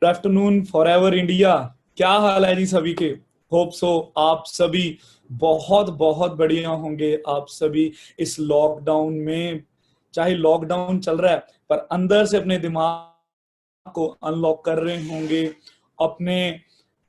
Good afternoon forever India. क्या हाल है जी सभी के? होप सो आप सभी बहुत बहुत बढ़िया होंगे। आप सभी इस लॉकडाउन में, चाहे लॉकडाउन चल रहा है पर अंदर से अपने दिमाग को अनलॉक कर रहे होंगे। अपने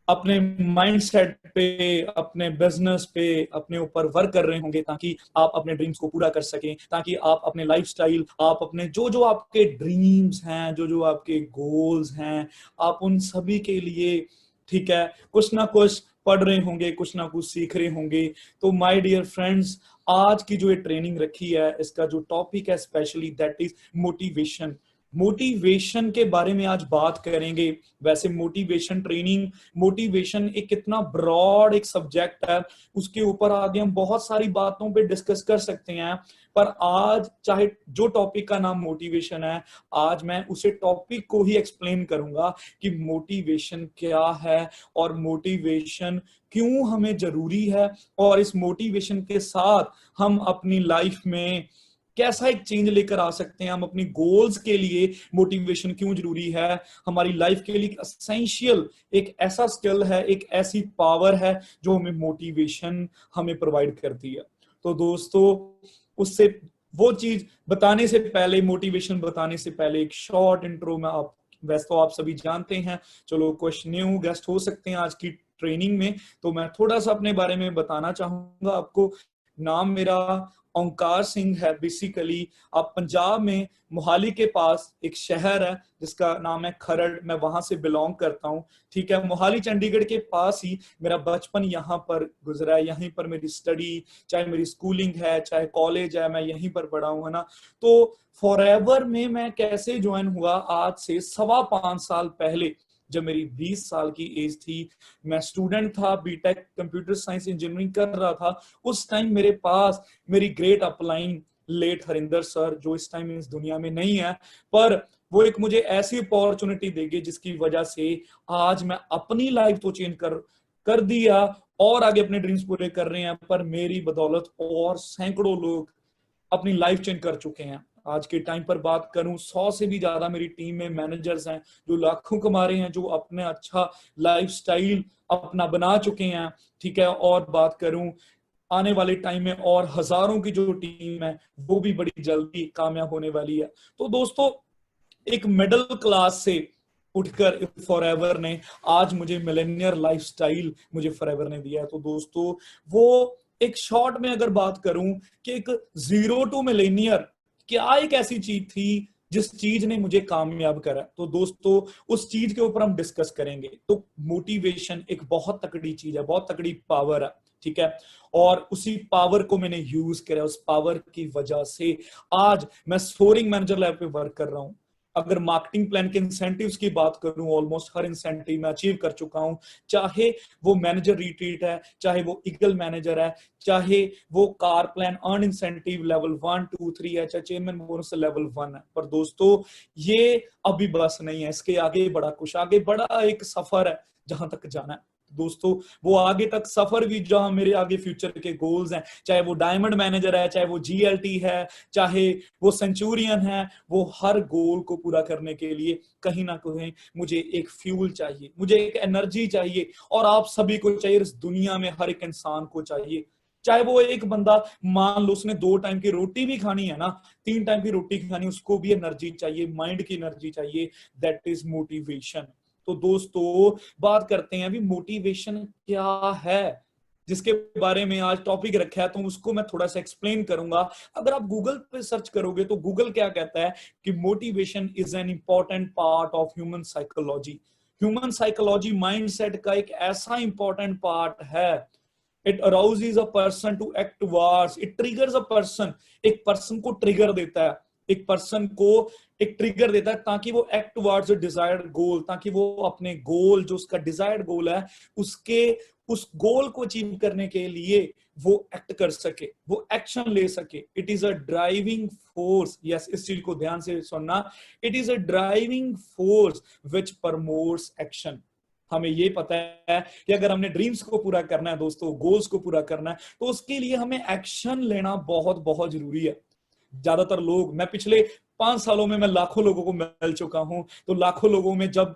अपने माइंड सेट पे, अपने बिजनेस पे, अपने ऊपर वर्क कर रहे होंगे ताकि आप अपने ड्रीम्स को पूरा कर सकें, ताकि आप अपने लाइफस्टाइल, आप अपने जो जो आपके ड्रीम्स हैं, जो जो आपके गोल्स हैं, आप उन सभी के लिए, ठीक है, कुछ ना कुछ पढ़ रहे होंगे, कुछ ना कुछ सीख रहे होंगे। तो माय डियर फ्रेंड्स, आज की जो ये ट्रेनिंग रखी है, इसका जो टॉपिक है specially that is motivation. Motivation के बारे में आज बात करेंगे। वैसे मोटिवेशन ट्रेनिंग, मोटिवेशन एक कितना ब्रॉड एक सब्जेक्ट है, उसके ऊपर आगे हम बहुत सारी बातों पे डिस्कस कर सकते हैं। पर आज चाहे जो टॉपिक का नाम मोटिवेशन है, आज मैं उसे टॉपिक को ही एक्सप्लेन करूंगा कि मोटिवेशन क्या है और मोटिवेशन क्यों हमें जरूरी है, और इस मोटिवेशन के साथ हम अपनी लाइफ में कैसा एक चेंज लेकर आ सकते हैं। हम अपनी गोल्स के लिए मोटिवेशन क्यों जरूरी है। हमारी लाइफ के लिए एसेंशियल एक ऐसा स्किल है, एक ऐसी पावर है जो हमें मोटिवेशन हमें प्रोवाइड करती है। तो दोस्तों, उससे वो चीज बताने से पहले, मोटिवेशन बताने से पहले एक शॉर्ट इंट्रो में, आप वैसे तो आप सभी जानते हैं, चलो कुछ न्यू गेस्ट हो सकते हैं आज की ट्रेनिंग में, तो मैं थोड़ा सा अपने बारे में बताना चाहूंगा आपको। नाम मेरा ओंकार सिंह है। बेसिकली आप पंजाब में मोहाली के पास एक शहर है जिसका नाम है खरड़, मैं वहां से बिलोंग करता हूँ। ठीक है, मोहाली चंडीगढ़ के पास ही मेरा बचपन यहाँ पर गुजरा है, यहीं पर मेरी स्टडी, चाहे मेरी स्कूलिंग है, चाहे कॉलेज है, मैं यहीं पर पढ़ा हूँ, है ना। तो फॉरएवर में मैं कैसे ज्वाइन हुआ, आज से 5.25 साल पहले, जब मेरी 20 साल की एज थी, मैं स्टूडेंट था, बीटेक कंप्यूटर साइंस इंजीनियरिंग कर रहा था। उस टाइम मेरे पास मेरी great upline late Harinder sir, जो इस टाइम इस दुनिया में नहीं है, पर वो एक मुझे ऐसी अपॉर्चुनिटी देगी जिसकी वजह से आज मैं अपनी लाइफ तो चेंज कर दिया और आगे अपने ड्रीम्स पूरे कर रहे हैं। पर मेरी बदौलत और सैकड़ों लोग अपनी लाइफ चेंज कर चुके हैं। आज के टाइम पर बात करूं, 100 से भी ज्यादा मेरी टीम में मैनेजर्स हैं जो लाखों कमा रहे हैं, जो अपने अच्छा लाइफस्टाइल अपना बना चुके हैं। ठीक है, और बात करूं आने वाले टाइम में और हजारों की जो टीम है वो भी बड़ी जल्दी कामयाब होने वाली है। तो दोस्तों, एक मिडिल क्लास से उठकर फॉरएवर ने आज मुझे मिलेनियर लाइफस्टाइल मुझे फॉरएवर ने दिया है। तो दोस्तों, वो एक शॉर्ट में अगर बात करूं कि एक जीरो टू मिलेनियर क्या एक ऐसी चीज थी जिस चीज ने मुझे कामयाब करा, तो दोस्तों उस चीज के ऊपर हम डिस्कस करेंगे। तो मोटिवेशन एक बहुत तकड़ी चीज है, बहुत तकड़ी पावर है। ठीक है, और उसी पावर को मैंने यूज करा, उस पावर की वजह से आज मैं सोरिंग मैनेजर लेवल पे वर्क कर रहा हूं। अगर मार्केटिंग प्लान के इंसेंटिव्स की बात करूं, ऑलमोस्ट हर इंसेंटिव मैं अचीव कर चुका हूं। चाहे वो मैनेजर रिट्रीट है, चाहे वो ईगल मैनेजर है, चाहे वो car plan earn incentive level 1 2 3 है, चाहे चेयरमैन बोनस लेवल 1 है। पर दोस्तों, ये अभी बस नहीं है, इसके आगे बड़ा कुछ, आगे बड़ा एक सफर है जहां तक जाना है। दोस्तों, वो आगे तक सफर भी, जहां मेरे आगे फ्यूचर के गोल्स हैं, चाहे वो डायमंड मैनेजर है, चाहे वो जीएलटी है, चाहे वो सेंचुरियन है, वो हर गोल को पूरा करने के लिए कहीं ना कहीं मुझे एक फ्यूल चाहिए, मुझे एक एनर्जी चाहिए, और आप सभी को चाहिए, इस दुनिया में हर एक इंसान को चाहिए। चाहे वो एक बंदा, मान लो उसने 2 टाइम की रोटी भी खानी है ना, 3 टाइम की रोटी खानी, उसको भी एनर्जी चाहिए, माइंड की एनर्जी चाहिए, दैट इज मोटिवेशन। तो दोस्तों, बात करते हैं अभी मोटिवेशन क्या है, जिसके बारे में आज टॉपिक रखा है, तो उसको मैं थोड़ा सा एक्सप्लेन करूंगा। अगर आप गूगल पे सर्च करोगे तो गूगल क्या कहता है कि motivation is an important part of human psychology. Human psychology mindset का एक ऐसा इंपॉर्टेंट पार्ट है। It arouses a person to act towards, it triggers a person, एक पर्सन को ट्रिगर देता है, एक पर्सन को एक ट्रिगर देता है ताकि वो एक्ट टुवर्ड्स अ डिजायर्ड गोल, ताकि वो अपने गोल, जो उसका डिजायर्ड गोल है, उसके उस गोल को अचीव करने के लिए वो एक्ट कर सके, वो एक्शन ले सके। It is a driving force, yes, इस चीज को ध्यान से सुनना, it is a driving force which promotes action. हमें ये पता है कि अगर हमने ड्रीम्स को पूरा करना है दोस्तों, गोल्स को पूरा करना है, तो उसके लिए हमें एक्शन लेना बहुत बहुत जरूरी है। ज्यादातर लोग, मैं पिछले 5 सालों में मैं लाखों लोगों को मिल चुका हूं, तो लाखों लोगों में जब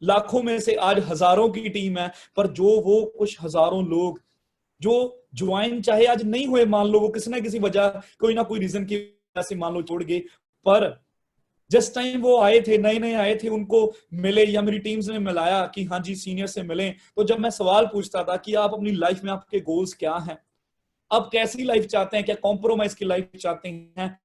लाखों में से आज हजारों की टीम है, पर जो वो कुछ हजारों लोग जो ज्वाइन चाहे आज नहीं हुए, मान लो वो किसी ना किसी वजह, कोई ना कोई रीजन की वजह से मान लो छोड़ गए, पर जिस टाइम वो आए थे, नए नए आए थे, उनको मिले या मेरी टीम्स ने मिलाया कि हाँ जी सीनियर से मिले, तो जब मैं सवाल पूछता था कि आप अपनी लाइफ में आपके गोल्स क्या हैं, आप कैसी लाइफ चाहते हैं, क्या कॉम्प्रोमाइज की लाइफ चाहते हैं,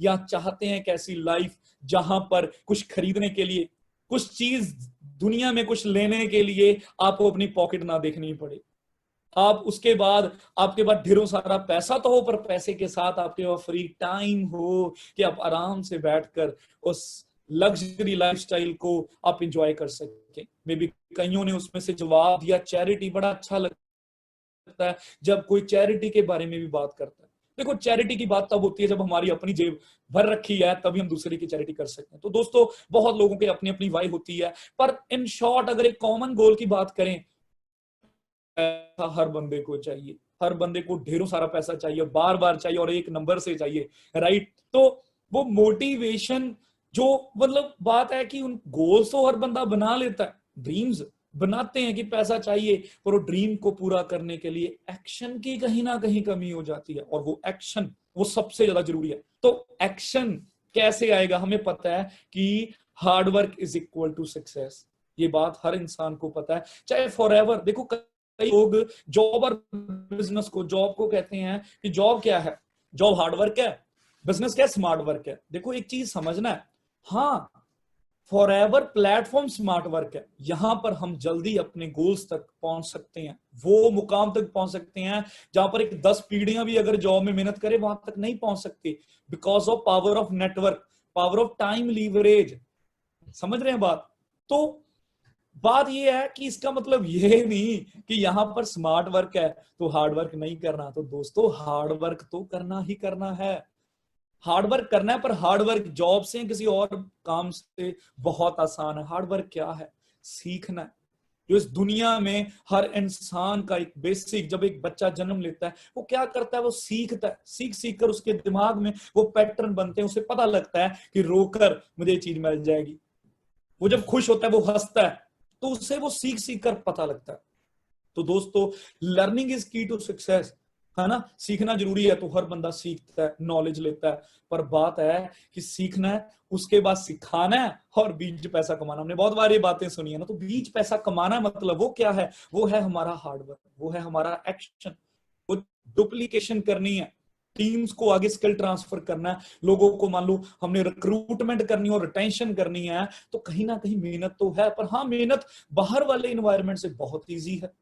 या चाहते हैं कैसी लाइफ जहां पर कुछ खरीदने के लिए, कुछ चीज दुनिया में कुछ लेने के लिए आपको अपनी पॉकेट ना देखनी पड़े, आप उसके बाद आपके पास ढेरों सारा पैसा तो हो, पर पैसे के साथ आपके पास फ्री टाइम हो कि आप आराम से बैठकर उस लग्जरी लाइफस्टाइल को आप इंजॉय कर सकें। मे बी कईयों ने उसमें से जवाब दिया चैरिटी। बड़ा अच्छा लगता है जब कोई चैरिटी के बारे में भी बात करता है। देखो चैरिटी की बात तब होती है जब हमारी अपनी जेब भर रखी है, तभी हम दूसरे की चैरिटी कर सकते हैं। तो दोस्तों बहुत लोगों की अपनी अपनी वाई होती है, पर इन शॉर्ट अगर एक कॉमन गोल की बात करें, पैसा हर बंदे को चाहिए, हर बंदे को ढेरों सारा पैसा चाहिए, बार बार चाहिए और एक नंबर से चाहिए, राइट। तो वो मोटिवेशन जो मतलब बात है कि उन गोल्स तो हर बंदा बना लेता है, ड्रीम्स बनाते हैं कि पैसा चाहिए, पर वो ड्रीम को पूरा करने के लिए एक्शन की कहीं ना कहीं कमी हो जाती है, और वो एक्शन वो सबसे ज्यादा जरूरी है। तो एक्शन कैसे आएगा? हमें पता है कि hard work is equal to success, ये बात हर इंसान को पता है, चाहे फॉर एवर। देखो कई लोग जॉब और बिजनेस को, जॉब को कहते हैं कि जॉब क्या है, जॉब हार्ड वर्क है, बिजनेस क्या स्मार्ट वर्क है। देखो एक चीज समझना है, हाँ for ever platform smart work है, यहां पर हम जल्दी अपने गोल्स तक पहुंच सकते हैं, वो मुकाम तक पहुंच सकते हैं जहां पर एक 10 पीढ़ियां भी अगर जॉब में मेहनत करे वहां तक नहीं पहुंच सकते, because of power of network, power of time leverage. समझ रहे हैं बात? तो बात यह है कि इसका मतलब ये नहीं कि यहां पर स्मार्ट वर्क है तो हार्ड वर्क नहीं करना। तो दोस्तों हार्ड वर्क तो करना ही करना है, हार्ड वर्क करना है, पर हार्ड वर्क जॉब से किसी और काम से बहुत आसान है। हार्ड वर्क क्या है? सीखना है। जो इस दुनिया में हर इंसान का एक बेसिक, जब एक बच्चा जन्म लेता है वो क्या करता है, वो सीखता है, सीख सीख कर उसके दिमाग में वो पैटर्न बनते हैं, उसे पता लगता है कि रोकर मुझे ये चीज मिल जाएगी। वो जब खुश होता है वो हंसता है, तो उससे वो सीख सीख कर पता लगता है। तो दोस्तों लर्निंग इज की टू सक्सेस, है ना। सीखना जरूरी है, तो हर बंदा सीखता है, नॉलेज लेता है, पर बात है कि सीखना है, उसके बाद सिखाना है, और बीच पैसा कमाना। हमने बहुत बार ये बातें सुनी है ना। तो बीच पैसा कमाना मतलब वो क्या है? वो है हमारा हार्डवर्क, वो है हमारा एक्शन, वो डुप्लीकेशन करनी है, टीम्स को आगे स्किल ट्रांसफर करना है, लोगों को मान लो हमने रिक्रूटमेंट करनी और रिटेंशन करनी है, तो कहीं ना कहीं मेहनत तो है, पर हाँ मेहनत बाहर वाले इन्वायरमेंट से बहुत ईजी है,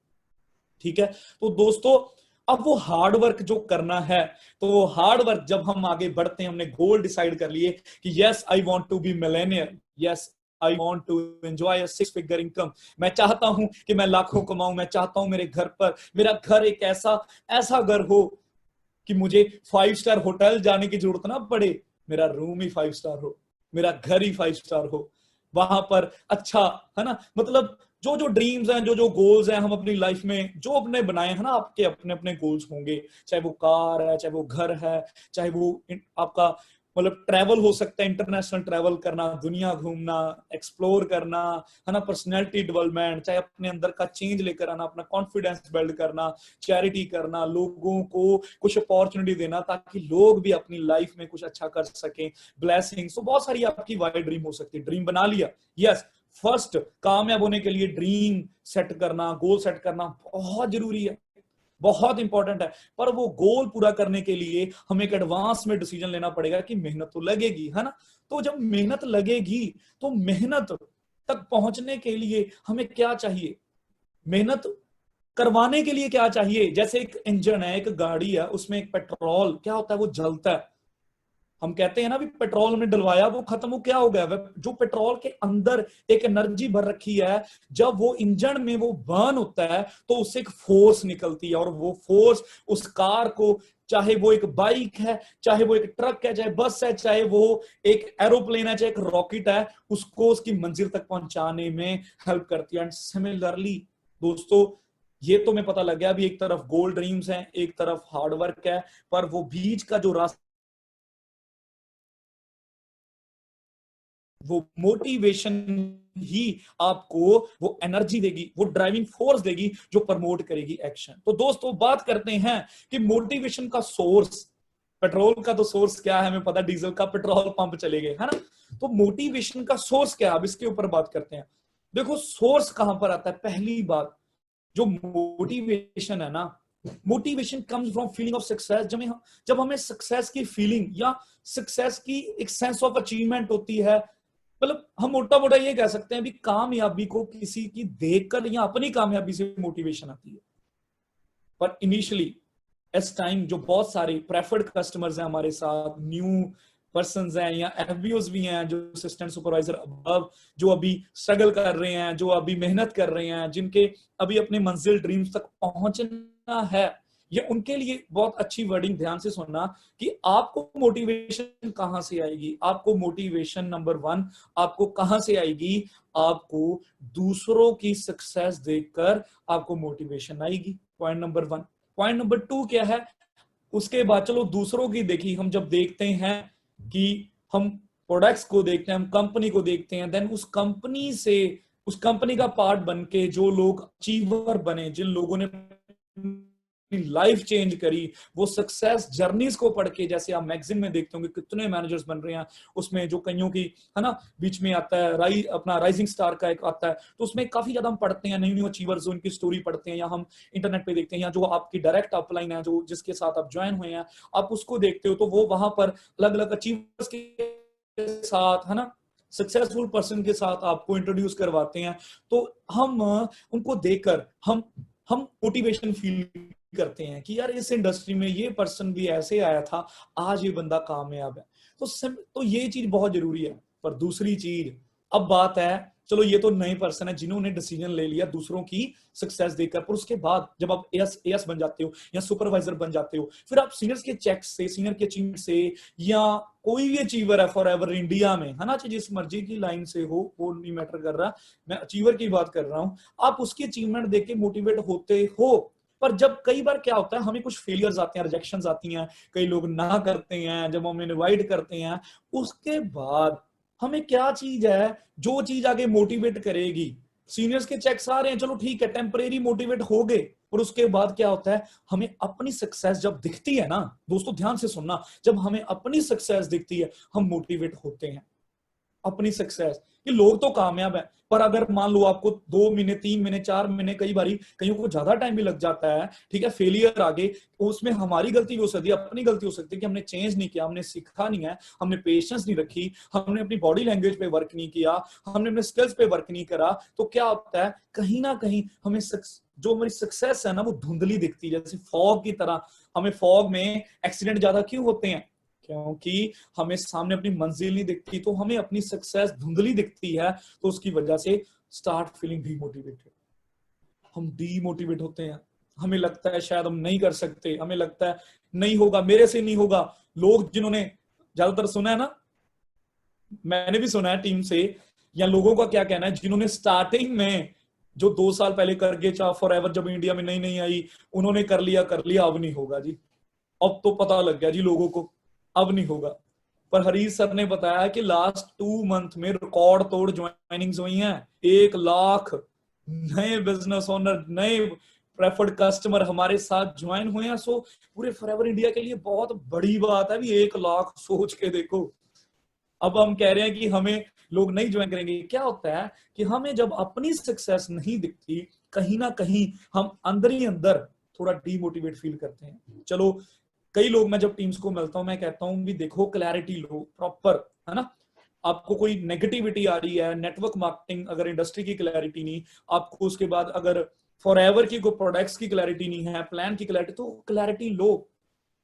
ठीक है। तो दोस्तों अब वो हार्ड वर्क जो करना है, तो वो हार्ड वर्क जब हम आगे बढ़ते हैं, हमने गोल डिसाइड कर लिए कि yes I want to be millionaire, yes I want to enjoy a 6 figure income, मैं चाहता हूं कि मैं लाखों कमाऊं, मैं चाहता हूं मेरे घर पर, मेरा घर एक ऐसा ऐसा घर हो कि मुझे 5 स्टार होटल जाने की जरूरत ना पड़े, मेरा रूम ही 5 स्टार हो, मेरा घर ही 5 स्टार हो, वहां पर अच्छा, है ना। मतलब जो जो ड्रीम्स हैं, जो जो गोल्स हैं, हम अपनी लाइफ में जो अपने बनाए हैं ना, आपके अपने अपने गोल्स होंगे, चाहे वो कार है, चाहे वो घर है, चाहे वो आपका मतलब ट्रैवल हो सकता है, इंटरनेशनल ट्रैवल करना, दुनिया घूमना, एक्सप्लोर करना, है ना, पर्सनैलिटी डेवलपमेंट, चाहे अपने अंदर का चेंज लेकर आना, अपना कॉन्फिडेंस बिल्ड करना, चैरिटी करना, लोगों को कुछ अपॉर्चुनिटी देना ताकि लोग भी अपनी लाइफ में कुछ अच्छा कर सकें, ब्लेसिंग्स। तो बहुत सारी आपकी वाइड ड्रीम हो सकती है। ड्रीम बना लिया, यस, फर्स्ट कामयाब होने के लिए ड्रीम सेट करना, गोल सेट करना बहुत जरूरी है, बहुत इंपॉर्टेंट है, पर वो गोल पूरा करने के लिए हमें एक एडवांस में डिसीजन लेना पड़ेगा कि मेहनत तो लगेगी, है ना। तो जब मेहनत लगेगी, तो मेहनत तक पहुंचने के लिए हमें क्या चाहिए, मेहनत करवाने के लिए क्या चाहिए? जैसे एक इंजन है, एक गाड़ी है, उसमें एक पेट्रोल क्या होता है, वो जलता है, हम कहते हैं ना भी पेट्रोल हमने डलवाया वो खत्म, हो क्या हो गया? जो पेट्रोल के अंदर एक एनर्जी भर रखी है, जब वो इंजन में वो बर्न होता है तो उससे एक फोर्स निकलती है, और वो फोर्स उस कार को, चाहे वो एक बाइक है, चाहे वो एक ट्रक है, चाहे बस है, चाहे वो एक एरोप्लेन है, चाहे एक रॉकेट है, उसको उसकी मंजिल तक पहुंचाने में हेल्प करती है। एंड सिमिलरली दोस्तों, ये तो मैं पता लग गया अभी, एक तरफ गोल ड्रीम्स हैं, एक तरफ हार्ड वर्क है, पर वो बीच का जो रास्ता, वो मोटिवेशन ही आपको वो एनर्जी देगी, वो ड्राइविंग फोर्स देगी जो प्रमोट करेगी एक्शन। तो दोस्तों बात करते हैं कि मोटिवेशन का सोर्स, पेट्रोल का तो सोर्स क्या है हमें पता, डीजल का पेट्रोल पंप चले गए, है ना। तो मोटिवेशन का सोर्स क्या है, अब इसके ऊपर बात करते हैं। देखो सोर्स कहां पर आता है, पहली बात जो मोटिवेशन है ना, motivation comes from feeling of success. जब हमें सक्सेस की फीलिंग या सक्सेस की एक सेंस ऑफ अचीवमेंट होती है, मतलब हम मोटा मोटा ये कह सकते हैं भी कामयाबी को किसी की देखकर या अपनी कामयाबी से मोटिवेशन आती है। पर इनिशियली इस टाइम जो बहुत सारे प्रेफर्ड कस्टमर्स हैं हमारे साथ, न्यू पर्संस हैं या एफबीओज भी हैं, जो असिस्टेंट सुपरवाइजर अबव, जो अभी स्ट्रगल कर रहे हैं, जो अभी मेहनत कर रहे हैं, जिनके अभी अपने मंजिल ड्रीम्स तक पहुंचना है, ये उनके लिए बहुत अच्छी वर्डिंग, ध्यान से सुनना कि आपको मोटिवेशन कहां से आएगी। आपको मोटिवेशन नंबर 1 आपको कहां से आएगी, आपको दूसरों की सक्सेस देखकर आपको मोटिवेशन आएगी, पॉइंट नंबर 1। पॉइंट नंबर 2 क्या है, उसके बाद चलो दूसरों की देखी, हम जब देखते हैं कि हम प्रोडक्ट्स को देखते हैं, हम कंपनी को देखते हैं, देन उस कंपनी से, उस कंपनी का पार्ट बन के जो लोग अचीवर बने, जिन लोगों ने लाइफ चेंज करी, वो सक्सेस जर्नीज को पढ़ के, जैसे आप मैगजीन में देखते होंगे कितने मैनेजर्स बन रहे हैं, उसमें जो कईयों की है ना बीच में आता है अपना राइजिंग स्टार का एक आता है, तो उसमें काफी ज्यादा हम पढ़ते हैं, न्यू न्यू अचीवर्स, उनकी स्टोरी पढ़ते हैं, या हम इंटरनेट पे देखते हैं, या जो आपकी डायरेक्ट अपलाइन है, जो जिसके साथ आप ज्वाइन हुए हैं, आप उसको देखते हो, तो वो वहां पर अलग अलग अचीवर्स के साथ, है ना, सक्सेसफुल पर्सन के साथ आपको इंट्रोड्यूस करवाते हैं। तो हम उनको देखकर हम मोटिवेशन फील करते हैं कि यार इस इंडस्ट्री में ये पर्सन भी ऐसे आया था, आज ये बंदा कामयाब है। तो ये चीज बहुत जरूरी है। पर दूसरी चीज, अब बात है, चलो ये तो नए पर्सन है जिन्होंने डिसीजन ले लिया दूसरों की सक्सेस देखकर, पर उसके बाद जब आप एएस बन जाते हो या सुपरवाइजर बन जाते हो, फिर आप सीनियर्स के चेक से, सीनियर के अचीवमेंट से, या कोई भी अचीवर है फॉर एवर इंडिया में, है ना, जिस मर्जी की लाइन से हो वो नहीं मैटर कर रहा, मैं अचीवर की बात कर रहा हूं, आप उसकी अचीवमेंट देख के मोटिवेट होते हो। पर जब कई बार क्या होता है, हमें कुछ फेलियर्स आते हैं, रिजेक्शंस आती हैं, कई लोग ना करते हैं, जब हम इनवाइट करते हैं, उसके बाद हमें क्या चीज है जो चीज आगे मोटिवेट करेगी। सीनियर्स के चेक्स आ रहे हैं, चलो ठीक है, टेम्परेरी मोटिवेट हो गए, और उसके बाद क्या होता है, हमें अपनी सक्सेस जब दिखती है ना, दोस्तों ध्यान से सुनना, जब हमें अपनी सक्सेस दिखती है हम मोटिवेट होते हैं। अपनी सक्सेस, कि लोग तो कामयाब है, पर अगर मान लो आपको 2 महीने, 3 महीने, 4 महीने, कई बारी कईयों को ज्यादा टाइम भी लग जाता है, ठीक है, फेलियर आगे, उसमें हमारी गलती भी हो सकती है, अपनी गलती हो सकती है कि हमने चेंज नहीं किया, हमने सीखा नहीं है, हमने पेशेंस नहीं रखी, हमने अपनी बॉडी लैंग्वेज पे वर्क नहीं किया, हमने अपने स्किल्स पे वर्क नहीं करा, तो क्या होता है, कहीं ना कहीं हमें जो हमारी सक्सेस है ना वो धुंधली दिखती है, जैसे फॉग की तरह। हमें फॉग में एक्सीडेंट ज्यादा क्यों होते हैं, क्योंकि हमें सामने अपनी मंजिल नहीं दिखती, तो हमें अपनी सक्सेस धुंधली दिखती है, तो उसकी वजह से स्टार्ट फीलिंग डीमोटिवेटेड, हम डीमोटिवेट होते हैं, हमें लगता है शायद हम नहीं कर सकते, हमें लगता है नहीं होगा, मेरे से नहीं होगा। लोग जिन्होंने ज्यादातर सुना है ना, मैंने भी सुना है टीम से, या लोगों का क्या कहना है जिन्होंने स्टार्टिंग में जो 2 साल पहले करके चाह फॉर एवर जब इंडिया में नहीं आई, उन्होंने कर लिया, अब नहीं होगा जी, अब तो पता लग गया जी लोगों को, अब नहीं होगा। पर हरीश सर ने बताया कि लास्ट 2 मंथ में रिकॉर्ड तोड़ ज्वाइनिंग्स हुई हैं, 1 लाख नए बिजनेस ओनर, नए प्रेफर्ड कस्टमर हमारे साथ ज्वाइन हुए हैं। सो पूरे फॉरएवर इंडिया के लिए बहुत बड़ी बात है, भी 1 लाख, सोच के देखो। अब हम कह रहे हैं कि हमें लोग नहीं ज्वाइन करेंगे, क्या होता है कि हमें जब अपनी सक्सेस नहीं दिखती, कहीं ना कहीं हम अंदर ही अंदर थोड़ा डीमोटिवेट फील करते हैं। चलो कई लोग, मैं जब टीम्स को मिलता हूं मैं कहता हूं भी देखो क्लैरिटी लो प्रॉपर, है ना, आपको कोई नेगेटिविटी आ रही है, नेटवर्क मार्केटिंग अगर इंडस्ट्री की क्लैरिटी नहीं, आपको उसके बाद अगर फॉर एवर की कोई प्रोडक्ट्स की क्लैरिटी नहीं है, प्लान की क्लैरिटी, तो क्लैरिटी लो।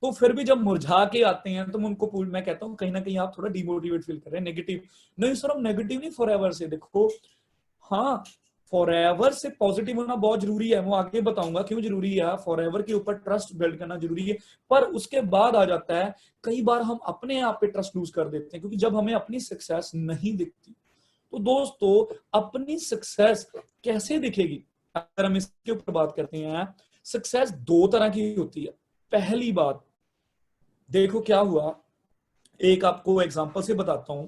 तो फिर भी जब मुरझा के आते हैं तो मैं कहता हूँ कहीं ना कहीं आप थोड़ा डिमोटिवेट फील कर रहे हैं, नेगेटिव नहीं सर, हम नेगेटिव नहीं, फॉर एवर से देखो, हाँ फॉर एवर से पॉजिटिव होना बहुत जरूरी है, वो आगे बताऊंगा क्यों जरूरी है, फॉर एवर के ऊपर ट्रस्ट बिल्ड करना जरूरी है। पर उसके बाद आ जाता है कई बार हम अपने आप पे ट्रस्ट लूज कर देते हैं, क्योंकि जब हमें अपनी सक्सेस नहीं दिखती। तो दोस्तों अपनी सक्सेस कैसे दिखेगी, अगर हम इसके ऊपर बात करते हैं, सक्सेस 2 तरह की होती है। पहली बात, देखो क्या हुआ, एक आपको एग्जांपल से बताता हूं।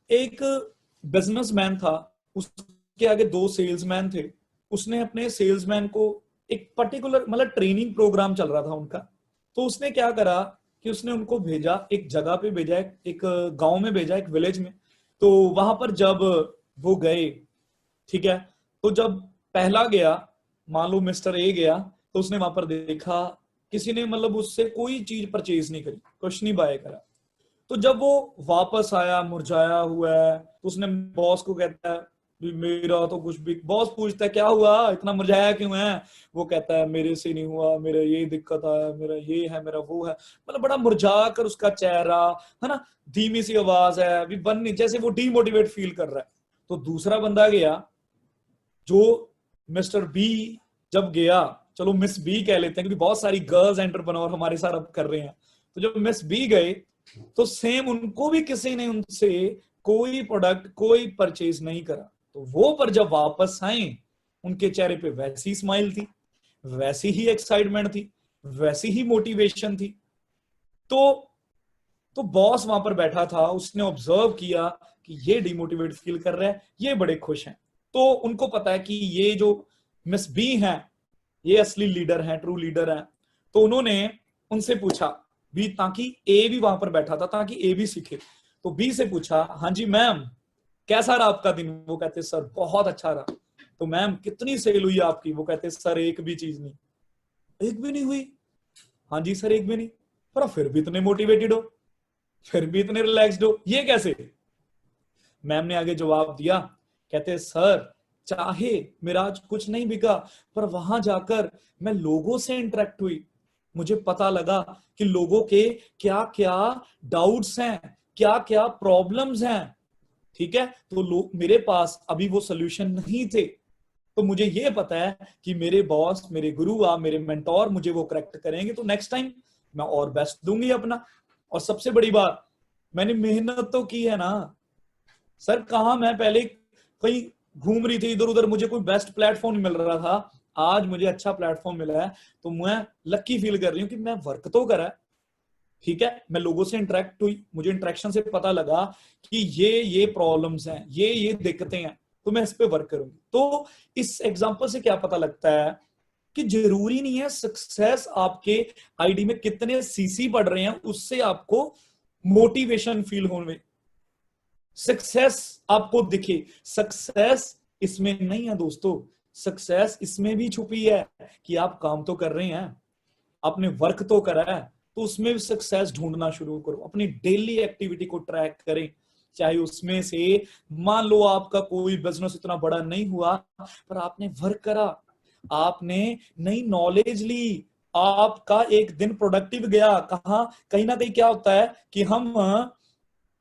एक बिजनेसमैन था, उसके आगे 2 सेल्समैन थे। उसने अपने सेल्समैन को एक पर्टिकुलर मतलब ट्रेनिंग प्रोग्राम चल रहा था उनका, तो उसने क्या करा कि उसने उनको भेजा एक जगह पे, भेजा एक गांव में, भेजा एक विलेज में। तो वहां पर जब वो गए, ठीक है, तो जब पहला गया, मान लो मिस्टर ए गया, तो उसने वहां पर देखा किसी ने मतलब उससे कोई चीज परचेज नहीं करी, कुछ नहीं बाय करा। तो जब वो वापस आया मुरझाया हुआ है, तो उसने बॉस को कहता है "भी मेरा तो कुछ भी", बॉस पूछता है क्या हुआ, इतना मुरझाया क्यों है? वो कहता है मेरे से नहीं हुआ, मेरा ये दिक्कत आया, मेरा ये है, मेरा वो है, मतलब बड़ा मुरझा कर उसका चेहरा है ना, धीमी सी आवाज है, अभी बन नहीं, जैसे वो डीमोटिवेट फील कर रहा है। तो दूसरा बंदा गया, जो मिस्टर बी जब गया, चलो मिस बी कह लेते हैं क्योंकि बहुत सारी गर्ल्स एंटरप्रेन्योर हमारे साथ अब कर रहे हैं। तो जब मिस बी गए, तो सेम उनको भी किसी ने उनसे कोई प्रोडक्ट कोई परचेज नहीं करा। तो वो पर जब वापस आए, उनके चेहरे पे वैसी स्माइल थी, वैसी ही एक्साइटमेंट थी, वैसी ही मोटिवेशन थी। तो तो बॉस वहां पर बैठा था, उसने ऑब्जर्व किया कि ये डिमोटिवेट फील कर रहा है, ये बड़े खुश हैं। तो उनको पता है कि ये जो मिस बी हैं, ये असली लीडर हैं, ट्रू लीडर हैं। तो उन्होंने उनसे पूछा बी, ताकि ए भी वहां पर बैठा था ताकि ए भी सीखे। तो बी से पूछा, हाँ जी मैम, कैसा रहा आपका दिन? वो कहते सर बहुत अच्छा रहा। तो मैम कितनी सेल हुई आपकी? वो कहते सर एक भी चीज नहीं। एक भी नहीं हुई? हाँ जी सर एक भी नहीं। पर फिर भी इतने मोटिवेटेड हो, फिर भी इतने रिलैक्स्ड हो, ये कैसे? मैम ने आगे जवाब दिया, कहते सर चाहे मेरा आज कुछ नहीं बिका, पर वहां जाकर मैं लोगों से इंटरेक्ट हुई, मुझे पता लगा कि लोगों के क्या क्या डाउट्स हैं, क्या क्या प्रॉब्लम्स हैं, ठीक है, तो लोग मेरे पास अभी वो सोल्यूशन नहीं थे, तो मुझे ये पता है कि मेरे बॉस, मेरे गुरु, आप मेरे मेंटोर मुझे वो करेक्ट करेंगे, तो नेक्स्ट टाइम मैं और बेस्ट दूंगी अपना। और सबसे बड़ी बात, मैंने मेहनत तो की है ना सर, कहा मैं पहले कहीं घूम रही थी इधर उधर, मुझे कोई बेस्ट प्लेटफॉर्म मिल रहा था, आज मुझे अच्छा प्लेटफॉर्म मिला है, तो मैं लकी फील कर रही हूँ कि मैं वर्क तो करा, ठीक है, मैं लोगों से इंटरेक्ट हुई, मुझे इंटरेक्शन से पता लगा कि ये प्रॉब्लम्स हैं, ये दिक्कतें हैं, तो मैं इस पे वर्क करूंगी। तो इस एग्जांपल से क्या पता लगता है कि जरूरी नहीं है सक्सेस आपके आईडी में कितने सीसी पढ़ रहे हैं उससे आपको मोटिवेशन फील होने, सक्सेस आपको दिखे, सक्सेस इसमें नहीं है दोस्तों, सक्सेस इसमें भी छुपी है कि आप काम तो कर रहे हैं, आपने वर्क तो करा है, तो उसमें भी सक्सेस ढूंढना शुरू करो, अपनी डेली एक्टिविटी को ट्रैक करें, चाहे उसमें से मान लो आपका कोई बिजनेस इतना बड़ा नहीं हुआ, पर आपने वर्क करा, आपने नई नॉलेज ली, आपका एक दिन प्रोडक्टिव गया। कहा कहीं ना कहीं क्या होता है कि हम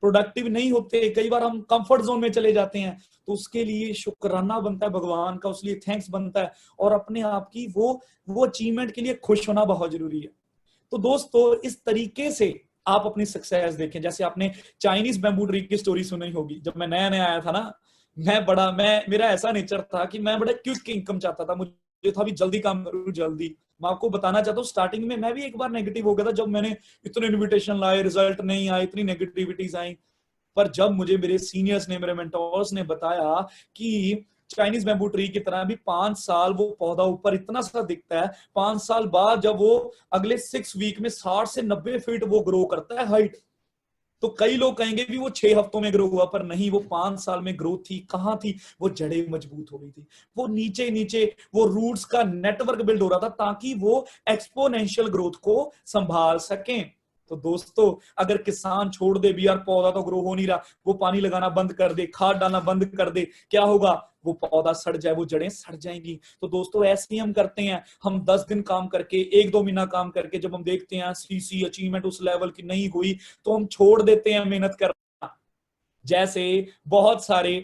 प्रोडक्टिव नहीं होते, कई बार हम कंफर्ट जोन में चले जाते हैं, तो उसके लिए शुक्राना बनता है भगवान का, उसके लिए थैंक्स बनता है, और अपने आप की वो अचीवमेंट के लिए खुश होना बहुत जरूरी है। तो दोस्तों इस तरीके से आप अपनी सक्सेस देखें। जैसे आपने चाइनीज बैम्बू ट्री की स्टोरी सुनी होगी, जब मैं नया नया आया था ना, मैं मेरा ऐसा नेचर था कि मैं बड़ा क्विक इनकम चाहता था, मुझे था भी जल्दी काम करूं जल्दी। मैं आपको बताना चाहता हूँ, स्टार्टिंग में मैं भी एक बार नेगेटिव हो गया था, जब मैंने इतने इन्विटेशन लाए, रिजल्ट नहीं आए, इतनी नेगेटिविटीज आई। पर जब मुझे मेरे सीनियर्स ने, मेरे मेंटोर्स ने बताया कि चाइनीज बैम्बू ट्री की तरह भी 5 साल वो पौधा ऊपर इतना सा दिखता है, 5 साल बाद जब वो अगले 6 वीक में 60 से 90 फीट वो ग्रो करता है हाइट। तो कई लोग कहेंगे भी वो 6 हफ्तों में ग्रो हुआ, पर नहीं, वो 5 साल में ग्रोथ थी। कहां थी वो? जड़ें मजबूत हो गई थी, वो नीचे नीचे वो रूट्स का नेटवर्क बिल्ड हो रहा था ताकि वो एक्सपोनेंशियल ग्रोथ को संभाल सकें। तो दोस्तों अगर किसान छोड़ दे भी यार पौधा तो ग्रो हो नहीं रहा, वो पानी लगाना बंद कर दे, खाद डालना बंद कर दे, क्या होगा? वो पौधा सड़ जाए, वो जड़ें सड़ जाएंगी। तो दोस्तों ऐसे ही हम करते हैं, हम 10 दिन काम करके, 1-2 महीना काम करके जब हम देखते हैं सीसी अचीवमेंट उस लेवल की नहीं हुई, तो हम छोड़ देते हैं मेहनत करना। जैसे बहुत सारे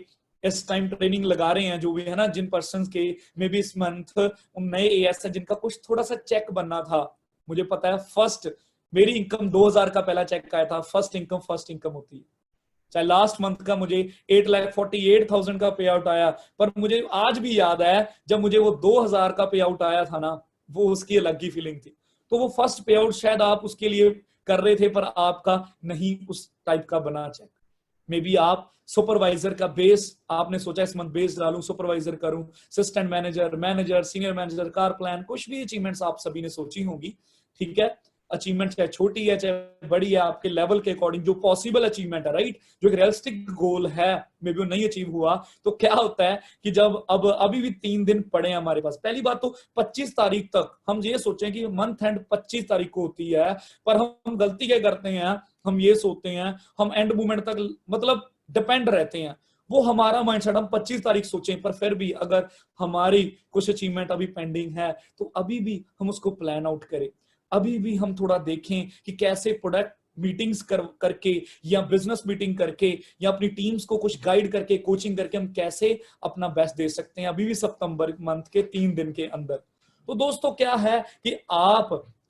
इस टाइम ट्रेनिंग लगा रहे हैं जो भी है ना, जिन पर्सन के मे बी इस मंथ नए एएस है जिनका कुछ थोड़ा सा चेक बनना था। मुझे पता है फर्स्ट मेरी इनकम 2000 का पहला चेक आया था, फर्स्ट इनकम होती है। चाहे लास्ट मंथ का मुझे 8,48,000 का पे आउट आया, पर मुझे आज भी याद है जब मुझे वो 2000 का पे आउट आया था ना, वो उसकी अलग ही फीलिंग थी। तो वो फर्स्ट पे आउट शायद आप उसके लिए कर रहे थे, पर आपका नहीं उस टाइप का बना चेक। मे बी आप सुपरवाइजर का बेस आपने सोचा इस मंथ बेस डालूं, सुपरवाइजर करूं, assistant manager, manager, senior manager, car plan, कुछ भी अचीवमेंट्स आप सभी ने सोची होंगी, ठीक है। अचीवमेंट चाहे छोटी है चाहे बड़ी है, आपके लेवल के अकॉर्डिंग जो पॉसिबल अचीवमेंट है, राइट, जो एक रियलिस्टिक गोल है, मे बी वो नहीं अचीव हुआ, तो क्या होता है कि जब अब अभी भी 3 दिन पड़े हैं हमारे पास। पहली बात तो 25 तारीख तक हम ये सोचें कि मंथ एंड 25 तारीख को होती है, पर हम गलती क्या करते हैं, हम ये सोचते हैं हम एंड मोमेंट तक मतलब डिपेंड रहते हैं। वो हमारा माइंडसेट, हम 25 तारीख सोचें, पर फिर भी अगर हमारी कुछ अचीवमेंट अभी पेंडिंग है तो अभी भी हम उसको प्लान आउट करें, अभी भी हम थोड़ा देखें कि कैसे प्रोडक्ट मीटिंग्स करके या बिजनेस मीटिंग करके या अपनी टीम्स को कुछ गाइड करके, कोचिंग करके हम कैसे अपना बेस्ट दे सकते हैं अभी भी सितंबर मंथ के 3 दिन के अंदर। तो दोस्तों क्या है कि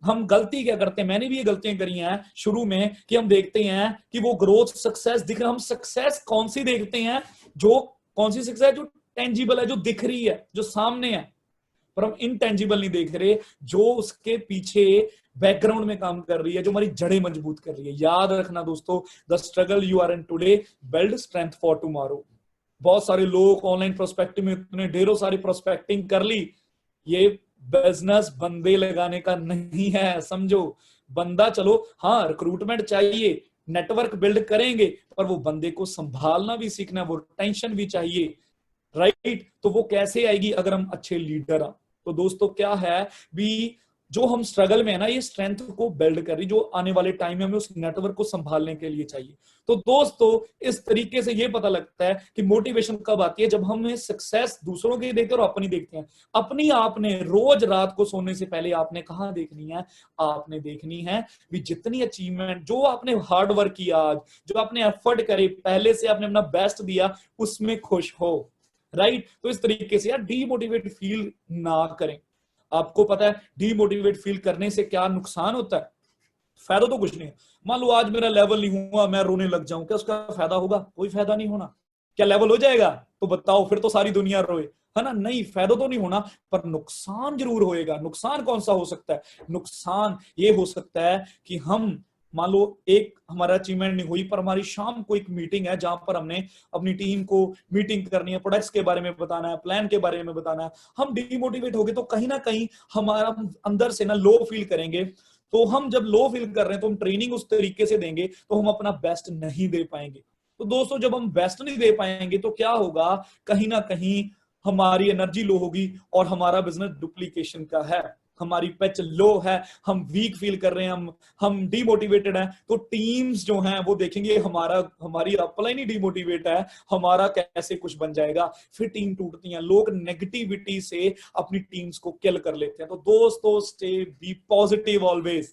हम गलती क्या करते हैं, मैंने भी ये गलतियां करी हैं शुरू में, कि हम देखते हैं कि वो ग्रोथ सक्सेस दिख रहा, हम सक्सेस कौन सी देखते हैं, जो कौन सी सक्सेस जो टेंजिबल है, जो दिख रही है, जो सामने है, पर हम इनटेंजिबल नहीं देख रहे, जो उसके पीछे बैकग्राउंड में काम कर रही है, जो हमारी जड़ें मजबूत कर रही है। याद रखना दोस्तों, the struggle you are in today build strength for tomorrow. बहुत सारे लोग ऑनलाइन प्रोस्पेक्टिंग में इतने ढेरों सारी प्रोस्पेक्टिंग कर ली, ये बिजनेस बंदे लगाने का नहीं है, समझो। बंदा चलो हाँ रिक्रूटमेंट चाहिए, नेटवर्क बिल्ड करेंगे, पर वो बंदे को संभालना भी सीखना, वो टेंशन भी चाहिए, राइट। तो वो कैसे आएगी अगर हम अच्छे लीडर हैं। तो दोस्तों क्या है भी, जो हम स्ट्रगल में है ना, ये स्ट्रेंथ को बिल्ड कर रही, जो आने वाले टाइम में हमें उस नेटवर्क को संभालने के लिए चाहिए। तो दोस्तों इस तरीके से ये पता लगता है कि मोटिवेशन कब आती है, जब हमें सक्सेस दूसरों की देखते हैं और अपनी देखते हैं। अपनी आपने रोज रात को सोने से पहले आपने कहाँ देखनी है, आपने देखनी है भी जितनी अचीवमेंट जो आपने हार्ड वर्क किया, आज जो आपने एफर्ट करे, पहले से आपने अपना बेस्ट दिया, उसमें खुश हो, राइट। तो इस तरीके से यार डीमोटिवेट फील ना करें। आपको पता है डीमोटिवेट फील करने से क्या नुकसान होता है, फायदा तो कुछ नहीं है। मान लो आज मेरा लेवल नहीं हुआ, मैं रोने लग जाऊं, क्या उसका फायदा होगा? कोई फायदा नहीं होना। क्या लेवल हो जाएगा तो बताओ, फिर तो सारी दुनिया रोए, है ना? नहीं, फायदा तो नहीं होना, पर नुकसान जरूर होएगा। नुकसान कौन सा हो सकता है? नुकसान ये हो सकता है कि हम मान लो एक हमारा अचीवमेंट नहीं हुई, पर हमारी शाम को एक मीटिंग है जहां पर हमने अपनी टीम को मीटिंग करनी है, प्रोडक्ट्स के बारे में बताना है, प्लान के बारे में बताना है। हम डिमोटिवेट हो गए तो कहीं ना कहीं हमारा अंदर से ना लो फील करेंगे। तो हम जब लो फील कर रहे हैं तो हम ट्रेनिंग उस तरीके से देंगे तो हम अपना बेस्ट नहीं दे पाएंगे। तो दोस्तों जब हम बेस्ट नहीं दे पाएंगे तो क्या होगा, कहीं ना कहीं हमारी एनर्जी लो होगी और हमारा बिजनेस डुप्लीकेशन का है, हमारी पिच लो है, हम वीक फील कर रहे हैं, हम डीमोटिवेटेड हैं। तो टीम्स जो हैं वो देखेंगे हमारी अपलाइन ही डीमोटिवेट है, हमारा कैसे कुछ बन जाएगा, फिर टीम टूटती है। लोग नेगेटिविटी से अपनी टीम्स को किल कर लेते हैं। तो दोस्तों स्टे बी पॉजिटिव ऑलवेज,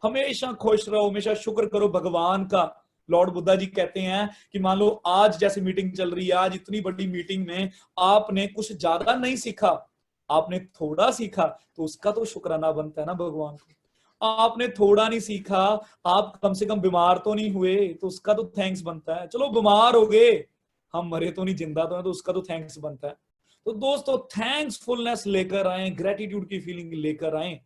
हमेशा खुश रहो, हमेशा शुक्र करो भगवान का। लॉर्ड बुद्धा जी कहते हैं कि मान लो आज जैसे मीटिंग चल रही है, आज इतनी बड़ी मीटिंग में आपने कुछ ज्यादा नहीं सीखा, आपने थोड़ा सीखा, तो उसका तो शुक्राना बनता है ना भगवान को। आपने थोड़ा नहीं सीखा, आप कम से कम बीमार तो नहीं हुए, तो उसका तो थैंक्स बनता है। चलो बीमार हो गए, हम मरे तो नहीं, जिंदा तो है, तो उसका तो थैंक्स बनता है। तो दोस्तों थैंक्सफुलनेस लेकर आए, ग्रेटिट्यूड की फीलिंग लेकर आए।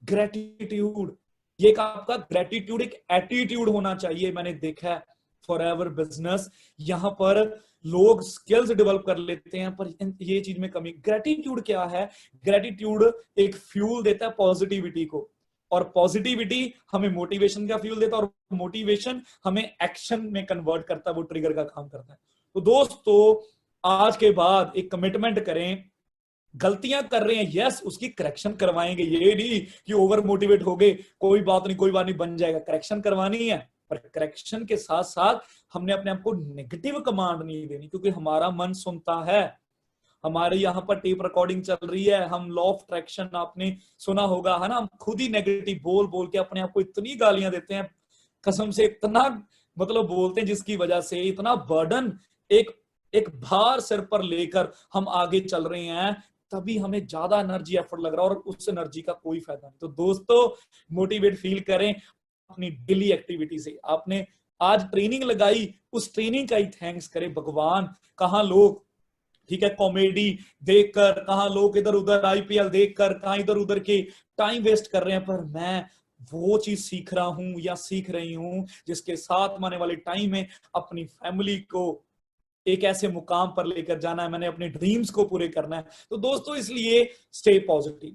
ग्रेटिट्यूड ये एक आपका ग्रेटिट्यूड एक एटीट्यूड होना चाहिए। मैंने देखा है फॉरएवर बिजनेस, यहां पर लोग स्किल्स डेवलप कर लेते हैं पर ये चीज में कमी। ग्रेटिट्यूड क्या है? ग्रेटिट्यूड एक फ्यूल देता है पॉजिटिविटी को, और पॉजिटिविटी हमें मोटिवेशन का फ्यूल देता है, और मोटिवेशन हमें एक्शन में कन्वर्ट करता है, वो ट्रिगर का काम करता है। तो दोस्तों आज के बाद एक कमिटमेंट करें, गलतियां कर रहे हैं यस, उसकी करेक्शन करवाएंगे। ये नहीं कि ओवर मोटिवेट हो गए, कोई बात नहीं कोई बात नहीं, बन जाएगा। करेक्शन करवानी है, पर करेक्शन के साथ साथ हमने अपने आप को नेगेटिव कमांड नहीं देनी, क्योंकि हमारा मन सुनता है। हमारे यहाँ पर टेप रिकॉर्डिंग चल रही है, हम लॉ ऑफ अट्रैक्शन आपने सुना होगा, है ना? हम खुद ही नेगेटिव बोल बोल के अपने आप को इतनी गालियां देते हैं, कसम से इतना मतलब बोलते हैं, जिसकी वजह से इतना बर्डन, एक भार सिर पर लेकर हम आगे चल रहे हैं, तभी हमें ज्यादा एनर्जी एफर्ट लग रहा है और उस एनर्जी का कोई फायदा नहीं। तो दोस्तों मोटिवेट फील करें अपनी डेली एक्टिविटी से। आपने आज ट्रेनिंग लगाई, उस ट्रेनिंग का ही थैंक्स करें भगवान। कहां लोग ठीक है कॉमेडी देखकर, कहां लोग इधर उधर आईपीएल देखकर, कहां इधर उधर के टाइम वेस्ट कर रहे हैं, पर मैं वो चीज सीख रहा हूं या सीख रही हूं जिसके साथ आने वाले टाइम में अपनी फैमिली को एक ऐसे मुकाम पर लेकर जाना है, मैंने अपने ड्रीम्स को पूरे करना है। तो दोस्तों इसलिए स्टे पॉजिटिव,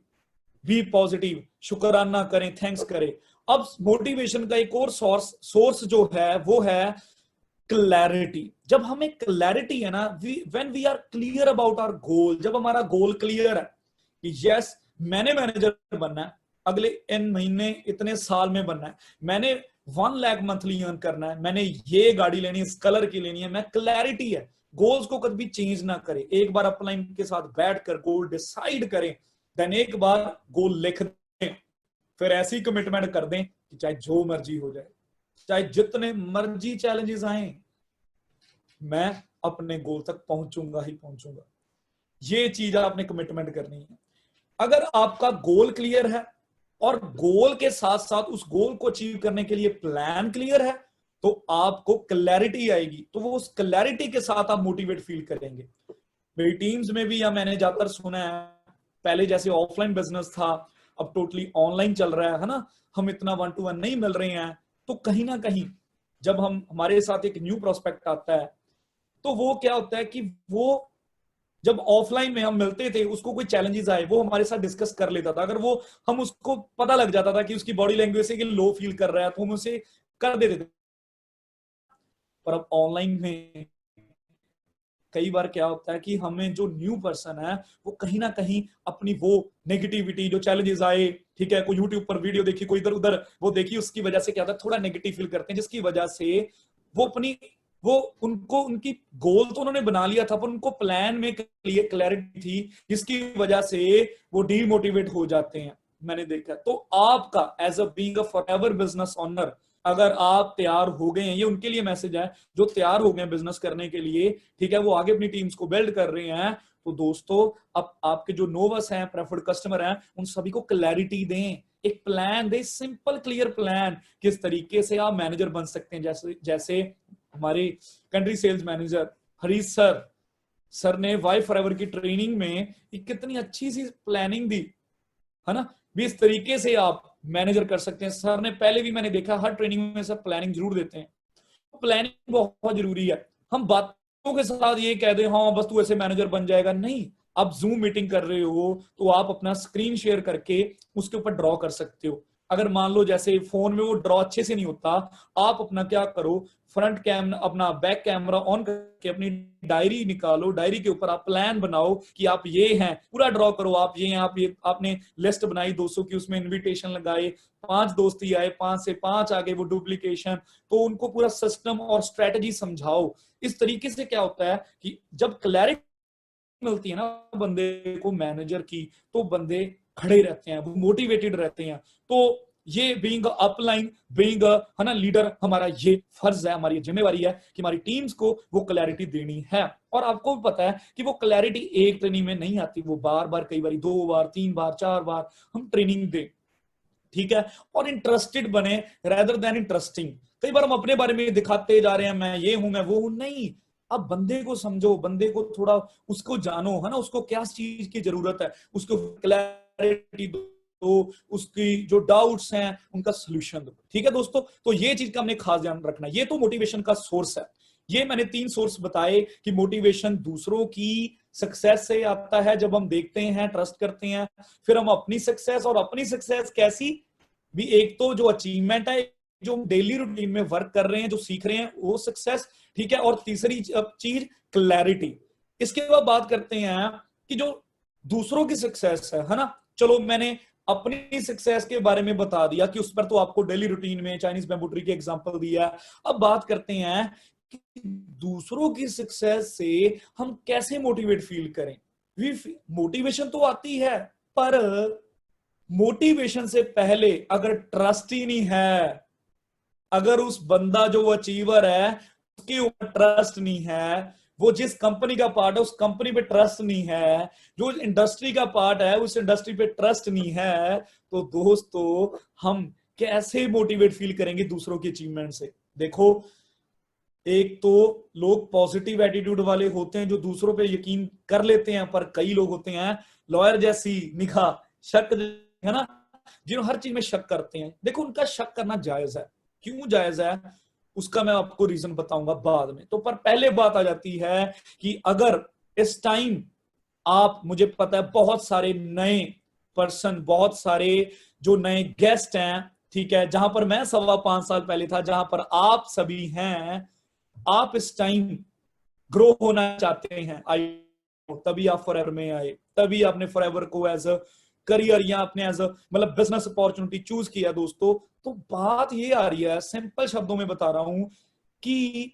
बी पॉजिटिव, शुक्राना करें, थैंक्स करें। अब मोटिवेशन का एक और सोर्स जो है वो है क्लैरिटी। जब हमें क्लैरिटी है ना, when we are clear about our goal, जब हमारा गोल क्लियर है कि यस मैंने मैनेजर बनना है, अगले इन महीने इतने साल में बनना है, मैंने 1 लाख मंथली अर्न करना है, मैंने ये गाड़ी लेनी है, इस कलर की लेनी है, मैं क्लैरिटी है, गोल्स को कभी चेंज ना करें, एक बार अपलाइन के साथ बैठकर गोल डिसाइड करें, देन एक बार गोल लिख दें, फिर ऐसी कमिटमेंट कर दें कि चाहे जो मर्जी हो जाए, चाहे जितने मर्जी चैलेंजेस आए, मैं अपने गोल तक पहुंचूंगा ही पहुंचूंगा। ये चीज आपने कमिटमेंट करनी है। अगर आपका गोल क्लियर है और गोल के साथ साथ उस गोल को अचीव करने के लिए प्लान क्लियर है, तो आपको क्लैरिटी आएगी, तो वो उस क्लैरिटी के साथ आप मोटिवेट फील करेंगे। मेरी टीम्स में भी या मैंने ज्यादातर सुना है, पहले जैसे ऑफलाइन बिजनेस था, अब टोटली ऑनलाइन चल रहा है ना, हम इतना 1-to-1 नहीं मिल रहे हैं, तो कहीं ना कहीं जब हमारे साथ एक न्यू प्रोस्पेक्ट आता है, तो वो क्या होता है कि वो जब ऑफलाइन में हम मिलते थे, उसको कोई चैलेंजेस आए वो हमारे साथ डिस्कस कर लेता था, अगर वो हम उसको पता लग जाता था कि उसकी बॉडी लैंग्वेज से कि लो फील कर रहा है, तो हम उसे कर देते थे। पर अब ऑनलाइन में कई बार क्या होता है कि हमें जो न्यू पर्सन है वो कहीं ना कहीं अपनी वो नेगेटिविटी, जो चैलेंजेस आए, ठीक है, कोई यूट्यूब पर वीडियो देखी, कोई इधर उधर वो देखी, उसकी वजह से क्या होता है थोड़ा नेगेटिव फील करते हैं, जिसकी वजह से वो अपनी वो उनको उनकी गोल तो उन्होंने बना लिया था, पर उनको प्लान में क्लैरिटी थी, जिसकी वजह से वो डीमोटिवेट हो जाते हैं, मैंने देखा। तो आपका as a being a forever business owner, अगर आप तैयार हो गए हैं, ये उनके लिए मैसेज है जो तैयार हो गए बिजनेस करने के लिए, ठीक है, वो आगे अपनी टीम्स को बिल्ड कर रहे हैं, तो दोस्तों अब आपके जो नोवस हैं, प्रेफर्ड कस्टमर हैं, उन सभी को क्लैरिटी दें, एक प्लान दे, सिंपल क्लियर प्लान, किस तरीके से आप मैनेजर बन सकते हैं। जैसे जैसे हमारे country sales manager Harish sir ने वाई फॉरएवर की ट्रेनिंग में कितनी अच्छी सी प्लानिंग दी है ना, भी इस तरीके से आप मैनेजर कर सकते हैं। सर ने पहले भी मैंने देखा हर ट्रेनिंग में सब प्लानिंग जरूर देते हैं, प्लानिंग बहुत जरूरी है। हम बातों के साथ ये कह दें हाँ बस तू ऐसे मैनेजर बन जाएगा, नहीं, आप जूम मीटिंग कर रहे हो तो आप अपना स्क्रीन शेयर करके उसके ऊपर ड्रॉ कर सकते हो। अगर मान लो जैसे फोन में वो ड्रॉ अच्छे से नहीं होता, आप अपना क्या करो, फ्रंट कैमरा अपना बैक कैमरा ऑन करके अपनी डायरी निकालो, डायरी के ऊपर आप प्लान बनाओ कि आप ये हैं, पूरा ड्रॉ करो, आप ये हैं, आप ये, आपने लिस्ट बनाई 200 की, उसमें इनविटेशन लगाए, 5 दोस्त ही आए, 5 से 5 आ गए, वो डुप्लीकेशन, तो उनको पूरा सिस्टम और स्ट्रेटजी समझाओ। इस तरीके से क्या होता है कि जब क्लैरिटी मिलती है ना बंदे को मैनेजर की, तो बंदे खड़े रहते हैं, वो मोटिवेटेड रहते हैं। तो ये बीइंग अपलाइन, बीइंग है ना लीडर, हमारा ये फर्ज है, हमारी जिम्मेवारी है कि हमारी टीम्स को वो क्लैरिटी देनी है। और आपको भी पता है कि वो क्लैरिटी एक ट्रेनिंग में नहीं आती, वो बार बार, कई बार 2 बार 3 बार 4 बार हम ट्रेनिंग दें, ठीक है, और इंटरेस्टेड बने रेदर देन इंटरेस्टिंग। कई बार हम अपने बारे में दिखाते जा रहे हैं, मैं ये हूं, मैं वो हूं, नहीं, अब बंदे को समझो, बंदे को थोड़ा उसको जानो, है ना, उसको क्या चीज की जरूरत है, उसको क्लैरिटी दो, उसकी जो डाउट्स हैं उनका सोल्यूशन दो, ठीक है दोस्तों। तो ये चीज का हमने खास ध्यान रखना। ये तो मोटिवेशन का सोर्स है, ये मैंने 3 सोर्स बताए कि मोटिवेशन दूसरों की सक्सेस से आता है, जब हम देखते हैं, ट्रस्ट करते हैं, फिर हम अपनी सक्सेस, और अपनी सक्सेस कैसी भी, एक तो जो अचीवमेंट है, जो डेली रूटीन में वर्क कर रहे हैं, जो सीख रहे हैं, वो सक्सेस, ठीक है, और तीसरी चीज क्लैरिटी। इसके बाद बात करते हैं कि जो दूसरों की सक्सेस है ना, चलो मैंने अपनी सक्सेस के बारे में बता दिया कि उस पर तो आपको डेली रूटीन में चाइनीज बैम्बू ट्री के एग्जांपल दिया। अब बात करते हैं कि दूसरों की सक्सेस से हम कैसे मोटिवेट फील करें। मोटिवेशन तो आती है, पर मोटिवेशन से पहले अगर ट्रस्ट ही नहीं है, अगर उस बंदा जो वो अचीवर है उसके ऊपर ट्रस्ट नहीं है, वो जिस कंपनी का पार्ट है उस कंपनी पे ट्रस्ट नहीं है, जो इंडस्ट्री का पार्ट है उस इंडस्ट्री पे ट्रस्ट नहीं है, तो दोस्तों हम कैसे मोटिवेट फील करेंगे दूसरों की अचीवमेंट से। देखो, एक तो लोग पॉजिटिव एटीट्यूड वाले होते हैं जो दूसरों पे यकीन कर लेते हैं, पर कई लोग होते हैं लॉयर जैसी निगाह, शक, है ना, जिन्होंने हर चीज में शक करते हैं, देखो उनका शक करना जायज है। क्यों जायज है उसका मैं आपको रीजन बताऊंगा बाद में। तो पर पहले बात आ जाती है कि अगर इस टाइम आप, मुझे पता है बहुत सारे नए पर्सन, बहुत सारे जो नए गेस्ट हैं, ठीक है, जहां पर मैं 5.25 साल पहले था, जहां पर आप सभी हैं, आप इस टाइम ग्रो होना चाहते हैं, आई, तभी आप फॉरएवर में आए, तभी आपने फॉरएवर को एज अ करियर या अपने एज अ मतलब बिजनेस अपॉर्चुनिटी चूज किया दोस्तों। तो बात ये आ रही है, सिंपल शब्दों में बता रहा हूं कि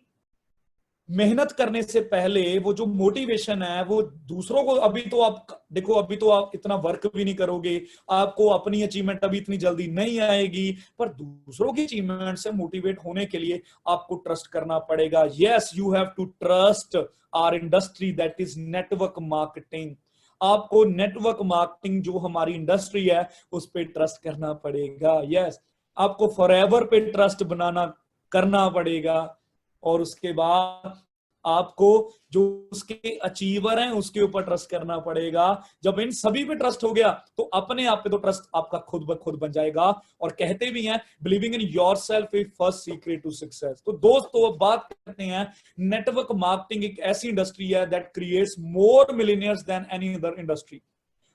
मेहनत करने से पहले वो जो मोटिवेशन है वो दूसरों को, अभी तो आप देखो, अभी तो आप इतना वर्क भी नहीं करोगे, आपको अपनी अचीवमेंट अभी इतनी जल्दी नहीं आएगी, पर दूसरों की अचीवमेंट से मोटिवेट होने के लिए आपको ट्रस्ट करना पड़ेगा। Yes, you have to trust our industry, that is network marketing. आपको नेटवर्क मार्केटिंग जो हमारी इंडस्ट्री है उस पर ट्रस्ट करना पड़ेगा। यस, आपको फॉरएवर पे ट्रस्ट बनाना करना पड़ेगा, और उसके बाद आपको जो उसके अचीवर हैं उसके ऊपर ट्रस्ट करना पड़ेगा। जब इन सभी पे ट्रस्ट हो गया तो अपने आप पे तो ट्रस्ट आपका खुद ब खुद बन जाएगा। और कहते भी हैं believing in yourself is first secret to success. तो दोस्तों अब बात करते हैं, नेटवर्क मार्केटिंग एक ऐसी इंडस्ट्री है that creates more millionaires than any other industry.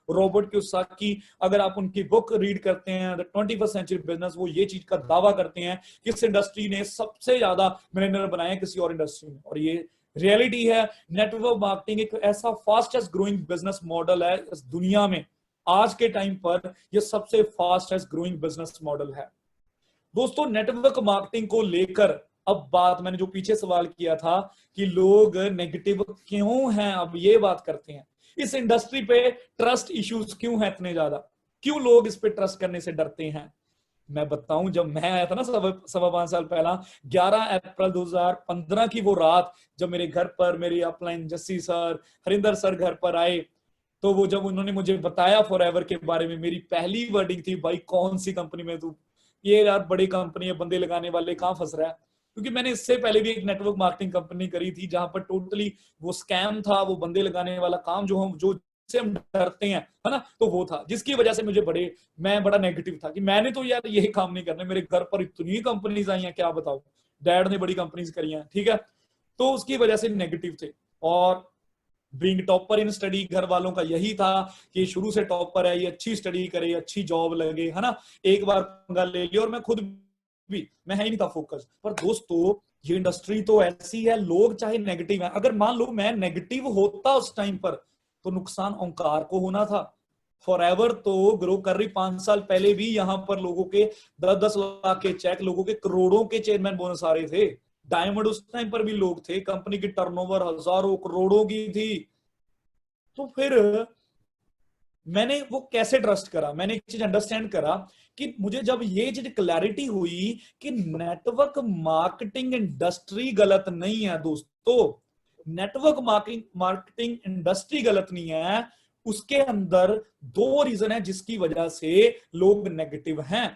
Robert Kiyosaki, अगर आप उनकी बुक रीड करते हैं द 21st सेंचुरी बिजनेस, वो ये चीज का दावा करते हैं कि इस इंडस्ट्री ने सबसे ज्यादा मिलियनियर बनाए किसी और इंडस्ट्री में, और ये रियलिटी है। नेटवर्क मार्केटिंग एक ऐसा फास्टेस्ट ग्रोइंग बिजनेस मॉडल है इस दुनिया में, आज के टाइम पर ये सबसे फास्टेस्ट ग्रोइंग बिजनेस मॉडल है दोस्तों। नेटवर्क मार्केटिंग को लेकर अब बात, मैंने जो पीछे सवाल किया था कि लोग नेगेटिव क्यों हैं, अब ये बात करते हैं, इस इंडस्ट्री पे ट्रस्ट इश्यूज क्यों हैं इतने ज्यादा, क्यों लोग इस पे ट्रस्ट करने से डरते हैं। मैं बताऊं, जब मैं आया था ना 5.25 साल पहला, 11 अप्रैल 2015 की वो रात, जब मेरे घर पर मेरे upline Jassi sir, Harinder sir घर पर आए, तो वो जब उन्होंने मुझे बताया फॉरएवर के बारे में, मेरी पहली वर्डिंग थी, भाई कौन सी कंपनी में तू, ये यार बड़ी कंपनी है, बंदे लगाने वाले, कहां फंस रहा है। क्योंकि मैंने इससे पहले भी एक नेटवर्क मार्केटिंग कंपनी करी थी जहां पर टोटली वो स्कैम था, वो बंदे लगाने वाला काम जो से हम डरते हैं, है ना, तो वो था जिसकी वजह से मैं बड़ा नेगेटिव था कि मैंने तो यार यही काम नहीं करने, मेरे घर पर इतनी कंपनीज आई हैं क्या बताओ, डैड ने बड़ी कंपनीज करी हैं, ठीक है, तो उसकी वजह से नेगेटिव थे। और बीइंग टॉपर इन स्टडी, घर वालों का यही था कि शुरू से टॉपर है, ये अच्छी स्टडी करे, अच्छी जॉब लगे, है ना, एक बार पंगा ले लिया। और मैं खुद भी, मैं है ही नहीं था फोकस। पर दोस्तों ये इंडस्ट्री तो ऐसी है, लोग चाहे नेगेटिव है, अगर मान लो मैं नेगेटिव होता उस टाइम पर तो नुकसान ओंकार को होना था। फॉरएवर तो ग्रो कर रही, 5 साल पहले भी यहां पर लोगों के 10-10 लाख के चेक, लोगों के करोड़ों के चेयरमैन बोनस आ रहे थे। डायमंड उस टाइम पर भी लोग थे, कंपनी की टर्नओवर हजारों करोड़ों की थी। तो फिर मैंने वो कैसे ट्रस्ट करा, मैंने एक चीज अंडरस्टैंड करा कि मुझे जब ये चीज क्लैरिटी हुई कि नेटवर्क मार्केटिंग इंडस्ट्री गलत नहीं है दोस्तों, नेटवर्क मार्केटिंग इंडस्ट्री गलत नहीं है, उसके अंदर 2 रीजन है जिसकी वजह से लोग नेगेटिव हैं।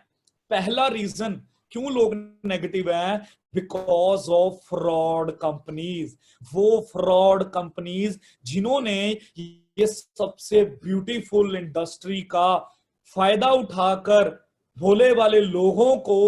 पहला रीजन क्यों लोग नेगेटिव हैं, बिकॉज ऑफ फ्रॉड कंपनीज। वो फ्रॉड कंपनीज जिन्होंने ये सबसे ब्यूटीफुल इंडस्ट्री का फायदा उठाकर भोले वाले लोगों को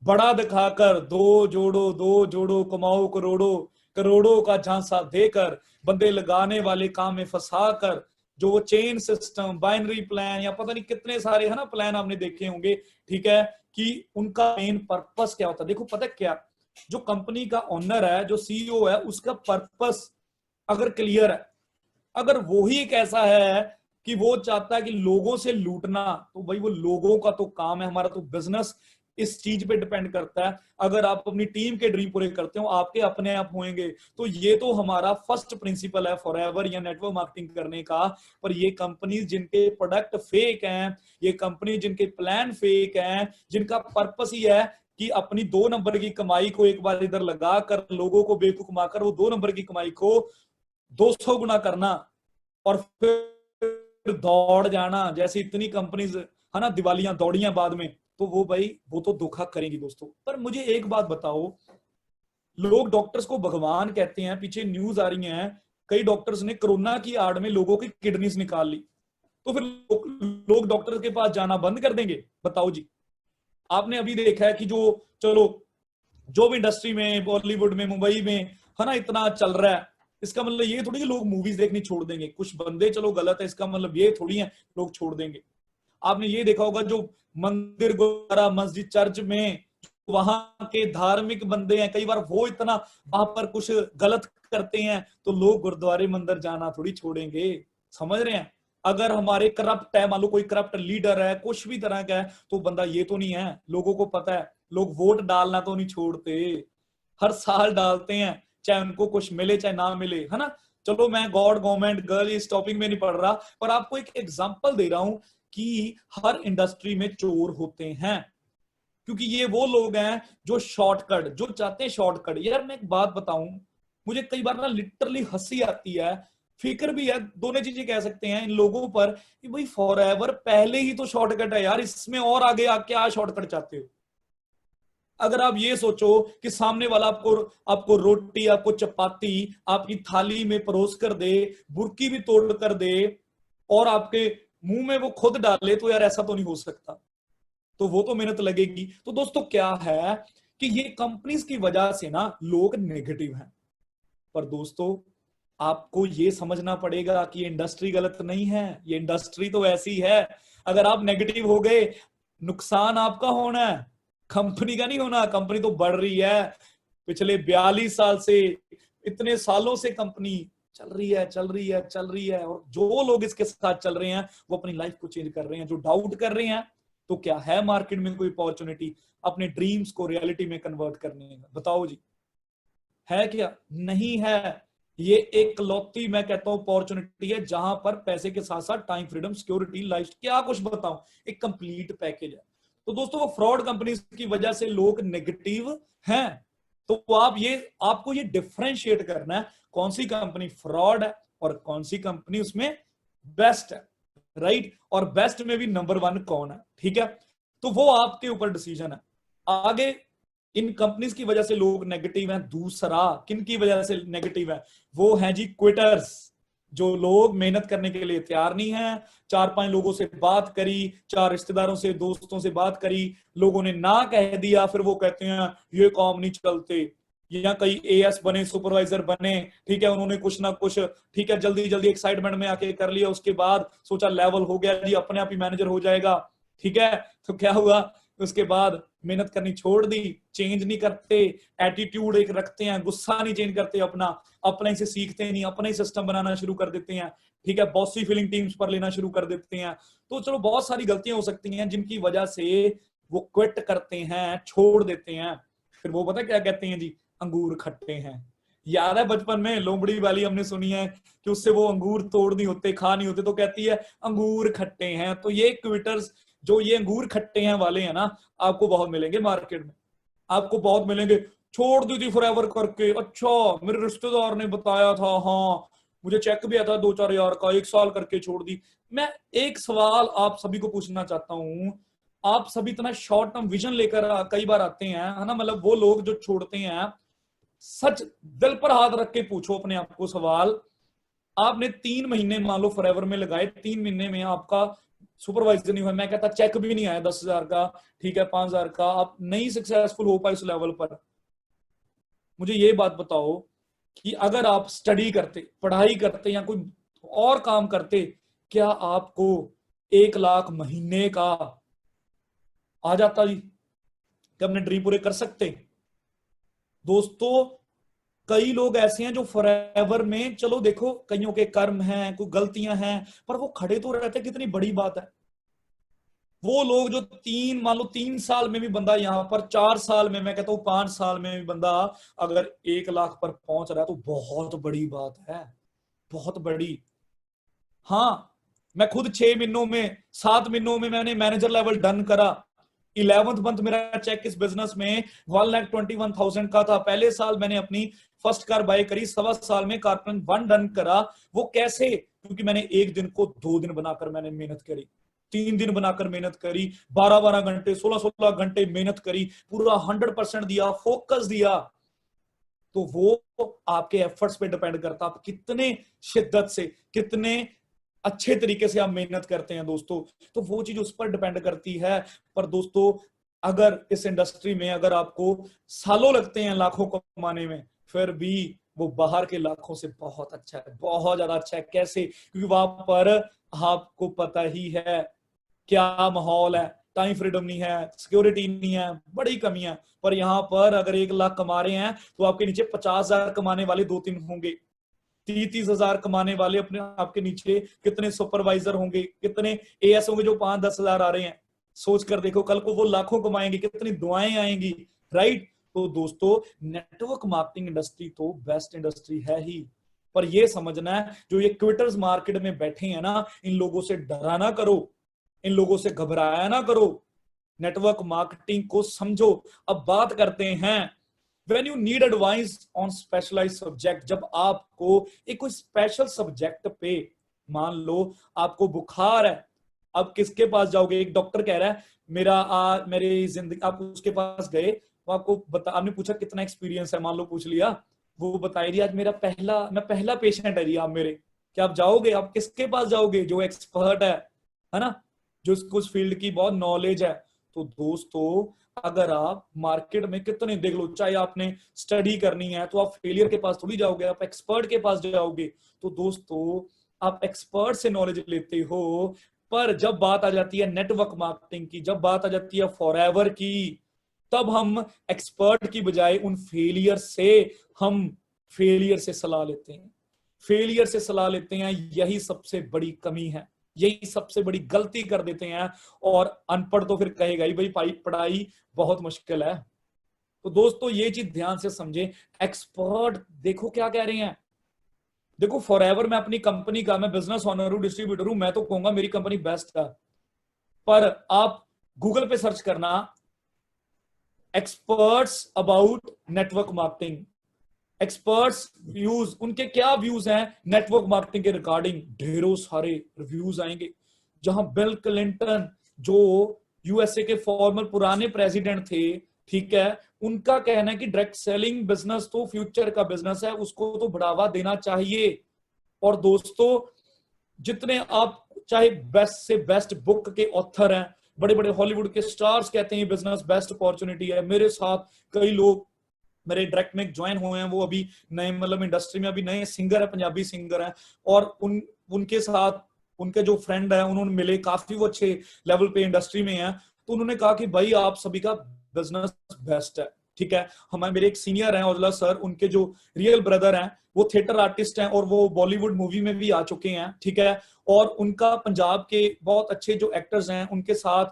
बड़ा दिखाकर, दो जोड़ो कमाओ करोड़ों, करोड़ों का झांसा देकर बंदे लगाने वाले काम में फंसाकर, जो वो चेन सिस्टम, बाइनरी प्लान या पता नहीं कितने सारे है ना प्लान आपने देखे होंगे, ठीक है, कि उनका मेन पर्पस क्या होता है। देखो पता क्या, जो कंपनी का ओनर है, जो सीईओ है, उसका पर्पस अगर क्लियर है, अगर वो ही एक ऐसा है कि वो चाहता है कि लोगों से लूटना, तो भाई वो लोगों का तो काम है, हमारा तो बिजनेस इस चीज पे डिपेंड करता है। अगर आप अपनी टीम के ड्रीम पूरे करते हो, आपके अपने आप होंगे। तो ये तो हमारा फर्स्ट प्रिंसिपल है फॉरएवर या नेटवर्क मार्केटिंग करने का। पर ये कंपनीज जिनके प्रोडक्ट फेक हैं, ये कंपनी जिनके प्लान फेक हैं, जिनका पर्पस ही है कि अपनी 2 नंबर की कमाई को एक बार इधर लगा कर लोगों को बेवकूफ घुमाकर वो 2 नंबर की कमाई को 200 गुना करना और फिर दौड़ जाना, जैसे इतनी कंपनीज है ना दिवालियां दौड़ियां बाद में, तो वो भाई वो तो धोखा करेंगी दोस्तों। पर मुझे एक बात बताओ, लोग डॉक्टर्स को भगवान कहते हैं, पीछे न्यूज आ रही है, कई डॉक्टर्स ने कोरोना की आड़ में लोगों की किडनीज निकाल ली। तो फिर लोग डॉक्टर के पास जाना बंद कर देंगे? बताओ जी। आपने अभी देखा है कि जो, चलो जो भी इंडस्ट्री में, बॉलीवुड में, मुंबई में है ना इतना चल रहा है, इसका मतलब ये थोड़ी कि लोग मूवीज देखनी छोड़ देंगे। कुछ बंदे चलो गलत है, इसका मतलब ये थोड़ी है लोग छोड़ देंगे। आपने ये देखा होगा जो मंदिर, गुरुद्वारा, मस्जिद, चर्च में वहां के धार्मिक बंदे हैं, कई बार वो इतना वहां पर कुछ गलत करते हैं तो लोग गुरुद्वारे मंदिर जाना थोड़ी छोड़ेंगे। समझ रहे हैं? अगर हमारे करप्ट है, मान लो कोई करप्ट लीडर है, कुछ भी तरह का है, तो बंदा ये तो नहीं है, लोगों को पता है, लोग वोट डालना तो नहीं छोड़ते, हर साल डालते हैं, चाहे उनको कुछ मिले चाहे ना मिले, है ना। चलो मैं गॉड, गवर्नमेंट, गर्ल इस टॉपिक में नहीं पढ़ रहा, पर आपको एक एग्जांपल दे रहा हूं कि हर इंडस्ट्री में चोर होते हैं, क्योंकि ये वो लोग हैं जो शॉर्टकट, जो चाहते हैं शॉर्टकट। यार मैं एक बात बताऊं, मुझे कई बार ना लिटरली हंसी आती है, फिक्र भी है, दोनों चीजें कह सकते हैं इन लोगों पर कि भाई फॉरएवर पहले ही तो शॉर्टकट है यार, इसमें और आगे क्या शॉर्टकट चाहते हो? अगर आप ये सोचो कि सामने वाला आपको आपको रोटी, आपको चपाती आपकी थाली में परोस कर दे, बुर्की भी तोड़ कर दे और आपके मुंह में वो खुद डाले, तो यार ऐसा तो नहीं हो सकता। तो वो तो मेहनत लगेगी। तो दोस्तों क्या है कि ये कंपनीज की वजह से ना लोग नेगेटिव हैं। पर दोस्तों आपको ये समझना पड़ेगा कि ये इंडस्ट्री गलत नहीं है, ये इंडस्ट्री तो ऐसी है। अगर आप नेगेटिव हो गए, नुकसान आपका होना है, कंपनी का नहीं होना। कंपनी तो बढ़ रही है, पिछले 42 साल से, इतने सालों से कंपनी चल रही है, चल रही है, चल रही है। और जो लोग इसके साथ चल रहे हैं वो अपनी लाइफ को चेंज कर रहे हैं। जो डाउट कर रहे हैं, तो क्या है मार्केट में कोई अपॉर्चुनिटी अपने ड्रीम्स को रियलिटी में कन्वर्ट करने का? बताओ जी, है क्या? नहीं है। ये एक लौती मैं कहता हूं अपॉर्चुनिटी है, जहां पर पैसे के साथ साथ टाइम, फ्रीडम, सिक्योरिटी, लाइफ, क्या कुछ बताऊं, एक कंप्लीट पैकेज है। तो दोस्तों वो फ्रॉड कंपनी की वजह से लोग नेगेटिव हैं। तो आप ये, आपको ये डिफरेंशिएट करना है कौन सी कंपनी फ्रॉड है और कौन सी कंपनी उसमें बेस्ट है, राइट? और बेस्ट में भी नंबर 1 कौन है, ठीक है? तो वो आपके ऊपर डिसीजन है। आगे इन कंपनीज की वजह से लोग नेगेटिव हैं। दूसरा किन की वजह से नेगेटिव है? वो है जी क्विटर्स, जो लोग मेहनत करने के लिए तैयार नहीं है। 4-5 लोगों से बात करी, 4 रिश्तेदारों से, दोस्तों से बात करी, लोगों ने ना कह दिया, फिर वो कहते हैं ये काम नहीं चलते। या कई एएस बने, सुपरवाइजर बने, ठीक है, उन्होंने कुछ ना कुछ, ठीक है, जल्दी जल्दी एक्साइटमेंट में आके कर लिया, उसके बाद सोचा लेवल हो गया जी, अपने आप ही मैनेजर हो जाएगा, ठीक है। तो क्या हुआ? उसके बाद मेहनत करनी छोड़ दी, चेंज नहीं करते, एटीट्यूड एक रखते हैं, गुस्सा नहीं चेंज करते अपना, अपने से सीखते नहीं, अपने ही सिस्टम बनाना शुरू कर देते हैं, ठीक है, बॉसी फीलिंग टीम्स पर लेना शुरू कर देते हैं। तो चलो बहुत सारी गलतियां हो सकती हैं जिनकी वजह से वो क्विट करते हैं, छोड़ देते हैं। फिर वो पता क्या कहते हैं जी, अंगूर खट्टे हैं। याद है बचपन में लोमड़ी वाली हमने सुनी है कि उससे वो अंगूर तोड़ नहीं होते, खा नहीं होते, तो कहती है अंगूर खट्टे हैं। तो ये क्विटर्स, जो ये अंगूर खट्टे हैं वाले हैं ना, आपको बहुत मिलेंगे मार्केट में, आपको बहुत मिलेंगे। छोड़ दी थी फॉरएवर करके, अच्छा मेरे रिश्तेदार ने बताया था, हाँ मुझे चेक भी आया था 2-4 हजार का, 1 साल करके छोड़ दी। मैं एक सवाल आप सभी को पूछना चाहता हूं, आप सभी इतना शॉर्ट टर्म विजन लेकर कई बार आते हैं, है ना, मतलब वो लोग जो छोड़ते हैं, सच दिल पर हाथ रख के पूछो अपने आप को सवाल, आपने 3 महीने मान लो फॉरएवर में लगाए, 3 महीने में आपका सुपरवाइजर नहीं हुआ, मैं कहता चेक भी नहीं आया 10 हजार का, ठीक है, 5 हजार का, आप नहीं सक्सेसफुल हो पाए उस लेवल पर। मुझे ये बात बताओ कि अगर आप स्टडी करते, पढ़ाई करते या कोई और काम करते, क्या आपको 1 लाख महीने का आ जाता जी? क्या अपने ड्रीम पूरे कर सकते? दोस्तों कई लोग ऐसे हैं जो फॉरएवर में, चलो देखो कईयों के कर्म हैं, कोई गलतियां हैं, पर वो खड़े तो रहते, कितनी बड़ी बात है। वो लोग जो मान लो 3 साल में भी बंदा यहाँ पर, 4 साल में, मैं कहता हूँ 5 साल में भी बंदा अगर 1 लाख पर पहुंच रहा है, तो बहुत बड़ी बात है, बहुत बड़ी। हाँ, मैं खुद 6 महीनों में, 7 महीनों में मैंने मैनेजर लेवल डन करा। 11th मंथ मेरा चेक इस बिजनेस में 1,21,000 का था। पहले साल मैंने अपनी फर्स्ट कार बाय करी, 1.25 साल में कारपेंट 1 डन करा। वो कैसे? क्योंकि मैंने एक दिन को 2 दिन बनाकर मैंने मेहनत करी, 3 दिन बनाकर मेहनत करी, 12-12 घंटे, 16-16 घंटे मेहनत करी, पूरा 100% दिया, फोकस दिया। तो वो आपके एफर्ट्स पे डिपेंड करता, आप कितने शिद्दत से, कितने अच्छे तरीके से आप मेहनत करते हैं दोस्तों, तो वो चीज उस पर डिपेंड करती है। पर दोस्तों अगर इस इंडस्ट्री में अगर आपको सालों लगते हैं लाखों कमाने में, फिर भी वो बाहर के लाखों से बहुत अच्छा है, बहुत ज्यादा अच्छा है। कैसे? क्योंकि वहां पर आपको पता ही है क्या माहौल है, टाइम फ्रीडम नहीं है, सिक्योरिटी नहीं है, बड़ी कमी है। पर यहाँ पर अगर 1 लाख कमा रहे हैं तो आपके नीचे 50,000 कमाने वाले 2-3 होंगे, 30,000 कमाने वाले अपने आपके नीचे कितने सुपरवाइजर होंगे, कितने एएस होंगे जो 5-10 हजार आ रहे हैं। सोच कर देखो, कल को वो लाखों कमाएंगे, कितनी दुआएं आएंगी, राइट? तो दोस्तों नेटवर्क मार्केटिंग इंडस्ट्री तो बेस्ट इंडस्ट्री है ही। पर ये समझना है, जो ये क्विटर्स मार्केट में बैठे हैं ना, इन लोगों से डरा ना करो, इन लोगों से घबराया ना करो, नेटवर्क मार्केटिंग को समझो। अब बात करते हैं when you need advice on specialized subject, जब आपको एक कोई स्पेशल सब्जेक्ट पे, मान लो आपको बुखार है, अब किसके पास जाओगे? एक डॉक्टर कह रहा है मेरी जिंदगी, आप उसके पास गए, वो आपको आपने पूछा कितना एक्सपीरियंस है, मान लो पूछ लिया, वो बता रही आज मैं पहला पेशेंट है जी आप मेरे, क्या आप जाओगे? आप किसके पास जाओगे? जो एक्सपर्ट है ना, जो उस फील्ड की बहुत नॉलेज है। तो दोस्तों अगर आप मार्केट में कितने देख लो, चाहे आपने स्टडी करनी है, तो आप फेलियर के पास थोड़ी जाओगे, आप एक्सपर्ट के पास जाओगे। तो दोस्तों आप एक्सपर्ट से नॉलेज लेते हो, पर जब बात आ जाती है नेटवर्क मार्केटिंग की, जब बात आ जाती है फॉरएवर की, तब हम एक्सपर्ट की बजाय उन फेलियर से सलाह लेते हैं, फेलियर से सलाह लेते हैं। यही सबसे बड़ी कमी है, यही सबसे बड़ी गलती कर देते हैं। और अनपढ़ तो फिर कहेगा ही भाई पढ़ाई बहुत मुश्किल है। तो दोस्तों ये चीज ध्यान से समझे, एक्सपर्ट देखो क्या कह रहे हैं। देखो फॉरएवर में अपनी कंपनी का, मैं बिजनेस ओनर हूं, डिस्ट्रीब्यूटर हूं, मैं तो कहूंगा मेरी कंपनी बेस्ट है। पर आप गूगल पे सर्च करना experts about network marketing, experts views, उनके क्या व्यूज हैं नेटवर्क मार्केटिंग के रिगार्डिंग, ढेरों सारे रिव्यूज आएंगे। जहां बिल क्लिंटन, जो यूएसए के फॉर्मर पुराने प्रेसिडेंट थे, ठीक है, उनका कहना है कि डायरेक्ट सेलिंग बिजनेस तो फ्यूचर का बिजनेस है, उसको तो बढ़ावा देना चाहिए। और दोस्तों जितने आप चाहे बेस्ट से बेस्ट बुक के ऑथर हैं, बड़े बड़े हॉलीवुड के स्टार्स कहते हैं बिजनेस बेस्ट अपॉर्चुनिटी है। मेरे साथ कई लोग मेरे डायरेक्ट में ज्वाइन हुए हैं, वो अभी नए मतलब इंडस्ट्री में अभी नए सिंगर है, पंजाबी सिंगर है, और उनके साथ उनके जो फ्रेंड है उन्होंने मिले, काफी वो अच्छे लेवल पे इंडस्ट्री में है। तो उन्होंने कहा कि भाई आप सभी का बिजनेस बेस्ट है, ठीक है। हमारे मेरे एक सीनियर हैं औजला सर, उनके जो रियल ब्रदर हैं वो थिएटर आर्टिस्ट हैं और वो बॉलीवुड मूवी में भी आ चुके हैं, ठीक है। और उनका पंजाब के बहुत अच्छे जो एक्टर्स हैं उनके साथ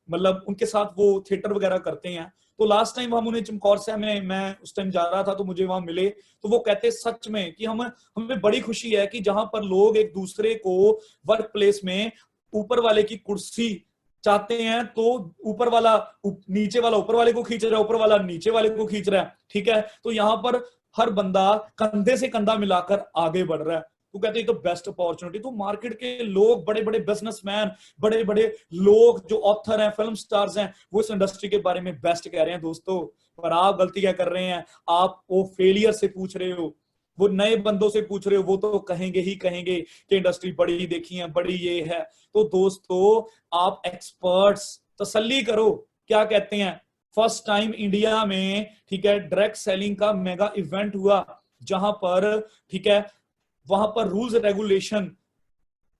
मतलब उनके साथ वो थिएटर वगैरह करते हैं। तो लास्ट टाइम हम उन्हें चमकौर से मैं उस टाइम जा रहा था तो मुझे वहां मिले, तो वो कहते सच में कि हमें बड़ी खुशी है कि जहां पर लोग एक दूसरे को वर्क प्लेस में ऊपर वाले की कुर्सी चाहते हैं, तो ऊपर वाला नीचे वाला ऊपर वाले को खींच रहा है, ऊपर वाला नीचे वाले को खींच रहा है, ठीक है। तो यहाँ पर हर बंदा कंधे से कंधा मिलाकर आगे बढ़ रहा है। तो कहते हैं तो बेस्ट अपॉर्चुनिटी। तो मार्केट के लोग, बड़े बड़े बिजनेसमैन, बड़े बड़े लोग जो ऑथर हैं, फिल्म स्टार्स हैं, वो इस इंडस्ट्री के बारे में बेस्ट कह रहे हैं दोस्तों। पर आप गलती क्या कर रहे हैं, आप वो फेलियर से पूछ रहे हो, वो नए बंदों से पूछ रहे हो, वो तो कहेंगे ही कहेंगे कि इंडस्ट्री बड़ी देखी है, बड़ी ये है। तो दोस्तों आप एक्सपर्ट्स तसल्ली करो, क्या कहते हैं, फर्स्ट टाइम इंडिया में, ठीक है, डायरेक्ट सेलिंग का मेगा इवेंट हुआ, जहां पर, ठीक है, वहां पर रूल्स रेगुलेशन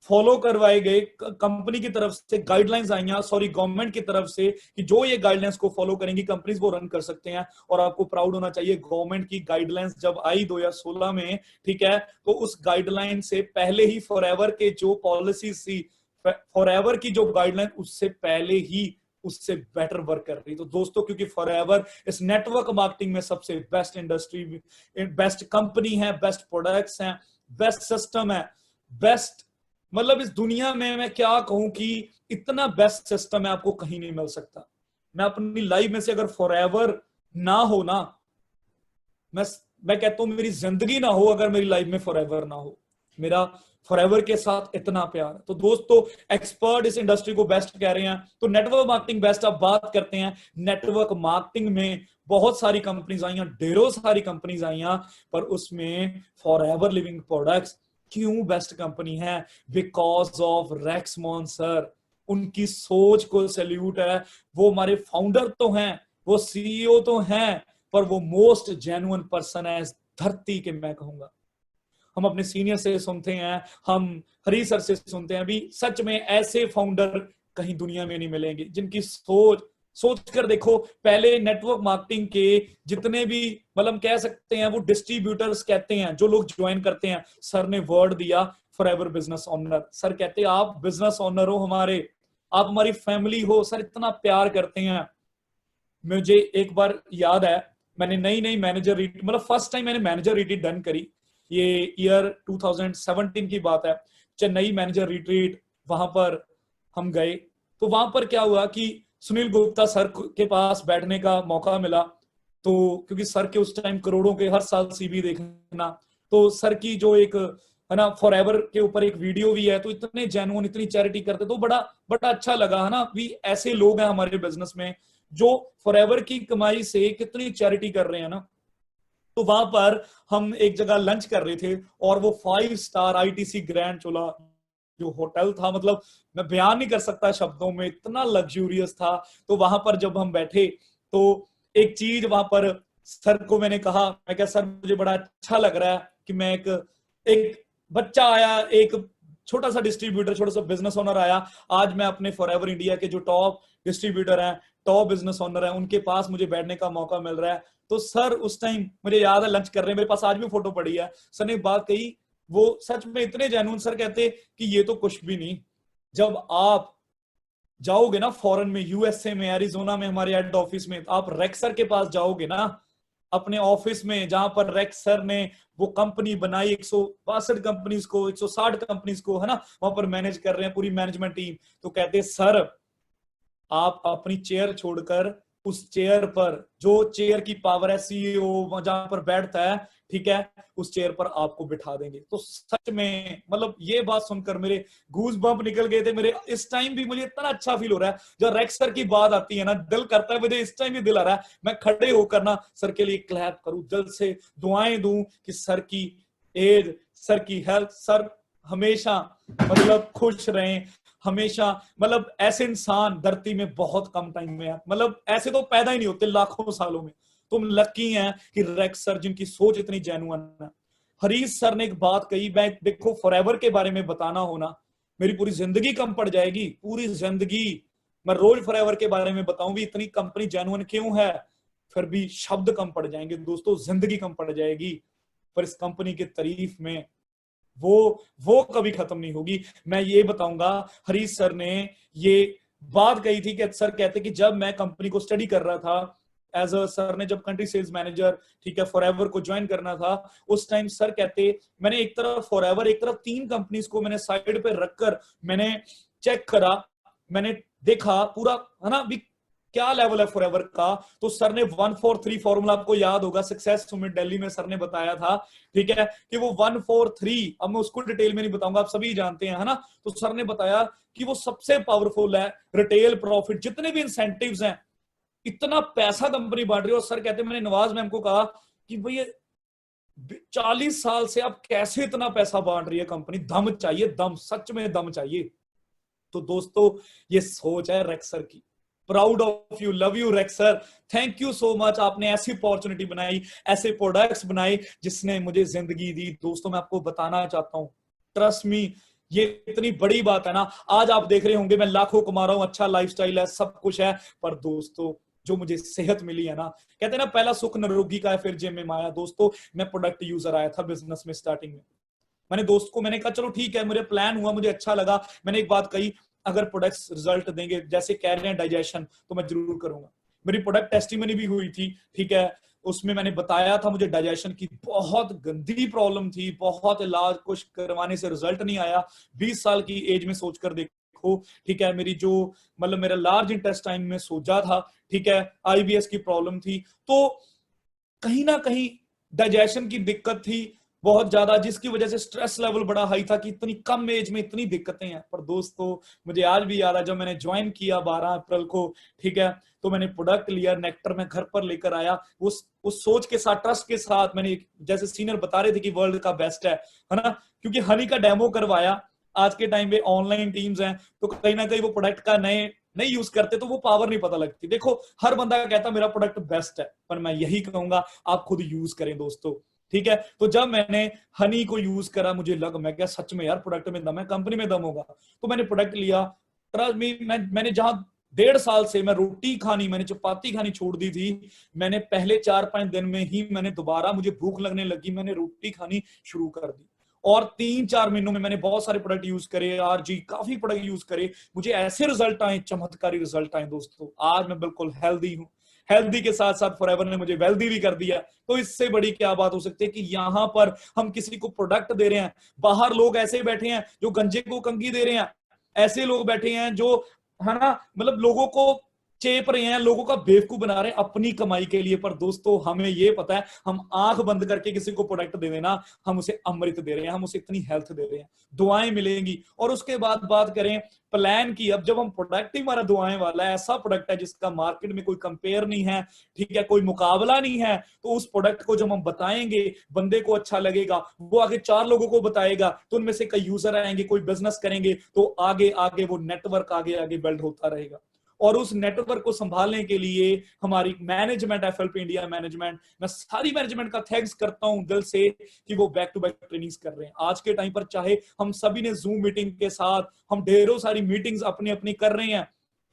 फॉलो करवाए गए, कंपनी की तरफ से गाइडलाइंस आई, सॉरी गवर्नमेंट की तरफ से, कि जो ये गाइडलाइंस को फॉलो करेंगी कंपनीज वो रन कर सकते हैं। और आपको प्राउड होना चाहिए, गवर्नमेंट की गाइडलाइंस जब आई 2016 में, ठीक है, तो उस गाइडलाइन से पहले ही फॉरएवर के जो पॉलिसी थी, फॉरएवर की जो गाइडलाइन उससे पहले ही उससे बेटर वर्क कर रही। तो दोस्तों क्योंकि फॉरएवर इस नेटवर्क मार्केटिंग में सबसे बेस्ट इंडस्ट्री, बेस्ट कंपनी है, बेस्ट प्रोडक्ट्स हैं, बेस्ट सिस्टम है, बेस्ट मतलब इस दुनिया में मैं क्या कहूं कि इतना बेस्ट सिस्टम है आपको कहीं नहीं मिल सकता। मैं अपनी लाइफ में से अगर फॉरएवर ना हो ना, मैं कहता हूं मेरी जिंदगी ना हो अगर मेरी लाइफ में फॉरएवर ना हो। मेरा फॉरएवर के साथ इतना प्यार। तो दोस्तों एक्सपर्ट इस इंडस्ट्री को बेस्ट कह रहे हैं, तो नेटवर्क मार्केटिंग बेस्ट। अब बात करते हैं नेटवर्क मार्केटिंग में बहुत सारी कंपनीज आई हैं, ढेरों सारी कंपनीज आई हैं, पर उसमें फॉरएवर लिविंग प्रोडक्ट्स क्यों बेस्ट कंपनी है? Because of Rex Maughan sir. उनकी सोच को सैल्यूट है। वो हमारे फाउंडर तो हैं, वो सीईओ तो हैं, पर वो मोस्ट जेन्युइन पर्सन है इस धरती के, मैं कहूंगा। हम अपने सीनियर से सुनते हैं, हम हरी सर से सुनते हैं, अभी सच में ऐसे फाउंडर कहीं दुनिया में नहीं मिलेंगे जिनकी सोच कर देखो। पहले नेटवर्क मार्केटिंग के जितने भी मतलब कह सकते हैं वो डिस्ट्रीब्यूटर्स कहते हैं, जो लोग ज्वाइन करते हैं, सर ने वर्ड दिया फॉरएवर बिजनेस ओनर। सर कहते हैं आप बिजनेस ओनर हो हमारे, आप हमारी फैमिली हो। सर इतना प्यार करते हैं। मुझे एक बार याद है, मैंने नई नई मैनेजर रीट्रीट, मतलब फर्स्ट टाइम मैंने मैनेजर रीट्रीट डन करी, ये ईयर 2017 की बात है। चेन्नई मैनेजर रिट्रीट, वहां पर हम गए। तो वहां पर क्या हुआ कि सुनील गुप्ता सर के पास बैठने का मौका मिला। तो क्योंकि सर के उस टाइम करोड़ों के हर साल सीवी देखना, तो सर की जो एक है ना फॉरएवर के ऊपर एक वीडियो भी है, तो इतने जेन्युइन, इतनी चैरिटी करते, तो बड़ा बड़ा अच्छा लगा है ना। भी ऐसे लोग हैं हमारे बिजनेस में जो फॉरएवर की कमाई से कितनी चैरिटी कर रहे हैं ना। तो वहां पर हम एक जगह लंच कर रहे थे, और वो 5 स्टार आईटीसी ग्रैंड चोला जो होटल था, मतलब मैं बयान नहीं कर सकता शब्दों में, इतना लग्जूरियस था। तो वहां पर जब हम बैठे, तो एक चीज वहां पर सर को मैंने कहा, मैं क्या सर मुझे बड़ा अच्छा लग रहा है कि मैं एक बच्चा आया, एक छोटा सा डिस्ट्रीब्यूटर, छोटा सा बिजनेस ओनर आया, आज मैं अपने फॉरएवर इंडिया के जो टॉप डिस्ट्रीब्यूटर हैं, टॉप बिजनेस ओनर हैं, उनके पास मुझे बैठने का मौका मिल रहा है। तो सर उस टाइम मुझे याद है लंच कर रहे हैं, मेरे पास आज भी फोटो पड़ी है, सर ने बात कही, वो सच में इतने जेन्युइन। सर कहते कि ये तो कुछ भी नहीं, जब आप जाओगे ना फॉरेन में, यूएसए में, एरिजोना में हमारे हेड ऑफिस में, आप रेक्स सर के पास जाओगे ना, अपने ऑफिस में जहां पर रेक्स सर ने वो कंपनी बनाई, 162 कंपनीज को, 160 कंपनीज को, है ना, वहां पर मैनेज कर रहे हैं पूरी मैनेजमेंट टीम। तो कहते सर आप अपनी चेयर छोड़कर उस चेयर पर, जो चेयर की पावर है, सीईओ जहां पर बैठता है, ठीक है, उस चेयर पर आपको बिठा देंगे। तो सच में मतलब ये बात सुनकर मेरे गूज बम्प निकल गए थे मेरे। इस टाइम भी मुझे इतना अच्छा फील हो रहा है, जब रेक्स सर की बात आती है ना, दिल करता है, मुझे इस टाइम भी दिल आ रहा है मैं खड़े होकर ना सर के लिए क्लैप करूं, दिल से दुआएं दूं कि सर की एज, सर की हेल्थ, सर हमेशा मतलब खुश रहें हमेशा। मतलब ऐसे इंसान धरती में बहुत कम टाइम में है, मतलब ऐसे तो पैदा ही नहीं होते लाखों सालों में। तुम लकी हैं कि रेक्स सर जिनकी सोच इतनी जेन्युइन है। हरीश सर ने एक बात कही, मैं देखो फॉरएवर के बारे में बताना होना, मेरी पूरी जिंदगी कम पड़ जाएगी, पूरी जिंदगी मैं रोज फॉरएवर के बारे में बताऊं भी इतनी कंपनी जेन्युइन क्यों है, फिर भी शब्द कम पड़ जाएंगे दोस्तों, जिंदगी कम पड़ जाएगी। पर इस कंपनी की तारीफ में वो कभी खत्म नहीं होगी। मैं ये बताऊंगा, हरीश सर ने ये बात कही थी कि सर कहते कि जब मैं कंपनी को स्टडी कर रहा था, एज अ सर ने जब कंट्री सेल्स मैनेजर, ठीक है, फॉरएवर को ज्वाइन करना था, उस टाइम सर कहते मैंने एक तरफ फॉरएवर, एक तरफ 3 कंपनीज को मैंने साइड पे रखकर मैंने चेक करा, मैंने देखा पूरा, है ना, भी क्या लेवल है फॉरएवर का। तो सर ने 143 फॉर्मूला, आपको याद होगा, सक्सेस सुमिट दिल्ली में सर ने बताया था, ठीक है, कि वो 143, अब मैं उसको डिटेल में नहीं बताऊंगा, आप सभी जानते हैं, है ना। तो सर ने बताया कि वो सबसे पावरफुल है, रिटेल प्रॉफिट, जितने भी इंसेंटिव्स हैं, इतना पैसा कंपनी बांट रही है। और सर कहते मैंने नवाज मैम को कहा कि भैया 40 साल से आप कैसे इतना पैसा बांट रही है कंपनी, दम चाहिए, दम, सच में दम चाहिए। तो दोस्तों ये सोच है रेक्स सर की। Proud of you, love you racks sir, thank you so much. आपने ऐसी अपॉर्चुनिटी बनाई, ऐसे प्रोडक्ट्स बनाए जिसने मुझे जिंदगी दी। दोस्तों मैं आपको बताना चाहता हूं, ट्रस्ट मी, ये इतनी बड़ी बात है ना। आज आप देख रहे होंगे मैं लाखों कमा रहा हूं, अच्छा लाइफस्टाइल है, सब कुछ है, पर दोस्तों जो मुझे सेहत मिली है ना, कहते हैं ना पहला सुख निरोगी का है, फिर जेब में माया। दोस्तों मैं प्रोडक्ट यूजर आया था बिजनेस में स्टार्टिंग में, मैंने दोस्त को मैंने कहा चलो ठीक है, मेरे प्लान हुआ, मुझे अच्छा लगा, मैंने एक बात कही, अगर प्रोडक्ट्स रिजल्ट देंगे, जैसे कह रहे हैं डाइजेशन, तो मैं जरूर करूंगा। मेरी प्रोडक्ट टेस्टिमनी भी हुई थी, ठीक है, उसमें मैंने बताया था मुझे डाइजेशन की बहुत गंदी प्रॉब्लम थी, बहुत इलाज कुछ करवाने से रिजल्ट नहीं आया। 20 साल की एज में सोचकर देखो, ठीक है, मेरी जो मतलब मेरा लार्ज इंटेस्टाइन में सोजा था, ठीक है, आईबीएस की प्रॉब्लम थी, तो कहीं ना कहीं डाइजेशन की दिक्कत थी। बहुत ज्यादा, जिसकी वजह से स्ट्रेस लेवल बड़ा हाई था कि इतनी कम एज में इतनी दिक्कतें हैं। पर दोस्तों मुझे आज भी याद है जब मैंने ज्वाइन किया 12 अप्रैल को, ठीक है, तो मैंने प्रोडक्ट लिया, नेक्टर में घर पर लेकर आया, उस सोच के साथ, ट्रस्ट के साथ। मैंने, जैसे सीनियर बता रहे थे कि वर्ल्ड का बेस्ट है ना, क्योंकि हनी का डेमो करवाया। आज के टाइम पे ऑनलाइन टीम्स हैं, तो कहीं ना कहीं वो प्रोडक्ट का नए नहीं यूज करते तो वो पावर नहीं पता लगती। देखो हर बंदा कहता मेरा प्रोडक्ट बेस्ट है, पर मैं यही कहूंगा आप खुद यूज करें दोस्तों, ठीक है। तो जब मैंने हनी को यूज करा, मुझे लगा, मैं क्या सच में यार प्रोडक्ट में दम है, कंपनी में दम होगा। तो मैंने प्रोडक्ट लिया, ट्रस्ट मी, मैंने जहां 1.5 साल से मैं रोटी खानी, मैंने चपाती खानी छोड़ दी थी, मैंने पहले 4-5 दिन में ही मैंने दोबारा, मुझे भूख लगने लगी, मैंने रोटी खानी शुरू कर दी। और 3-4 महीनों में मैंने बहुत सारे प्रोडक्ट यूज करे, आरजी काफी प्रोडक्ट यूज करे, मुझे ऐसे रिजल्ट आए, चमत्कारी रिजल्ट आए दोस्तों। आज मैं बिल्कुल हेल्दी हूं, हेल्दी के साथ साथ फॉरएवर ने मुझे वेल्दी भी कर दिया। तो इससे बड़ी क्या बात हो सकती है कि यहां पर हम किसी को प्रोडक्ट दे रहे हैं, बाहर लोग ऐसे बैठे हैं जो गंजे को कंगी दे रहे हैं, ऐसे लोग बैठे हैं जो, है ना, मतलब लोगों को चेप रहे हैं, लोगों का बेवकूफ बना रहे हैं अपनी कमाई के लिए। पर दोस्तों हमें ये पता है, हम आंख बंद करके किसी को प्रोडक्ट दे देना, हम उसे अमृत दे रहे हैं, हम उसे इतनी हेल्थ दे रहे हैं, दुआएं मिलेंगी। और उसके बाद बात करें प्लान की, अब जब हम प्रोडक्ट ही हमारा दुआएं वाला है, ऐसा प्रोडक्ट है जिसका मार्केट में कोई कंपेयर नहीं है, ठीक है, कोई मुकाबला नहीं है, तो उस प्रोडक्ट को जब हम बताएंगे, बंदे को अच्छा लगेगा, वो आगे 4 लोगों को बताएगा, तो उनमें से कई यूजर आएंगे, कोई बिजनेस करेंगे, तो आगे आगे वो नेटवर्क आगे आगे बिल्ड होता रहेगा। और उस नेटवर्क को संभालने के लिए हमारी मैनेजमेंट, एफएलपी इंडिया मैनेजमेंट, मैं सारी मैनेजमेंट का थैंक्स करता हूं दिल से कि वो बैक टू बैक ट्रेनिंग्स कर रहे हैं। आज के टाइम पर चाहे हम सभी ने जूम मीटिंग के साथ, हम ढेरों सारी मीटिंग्स अपनी अपनी कर रहे हैं,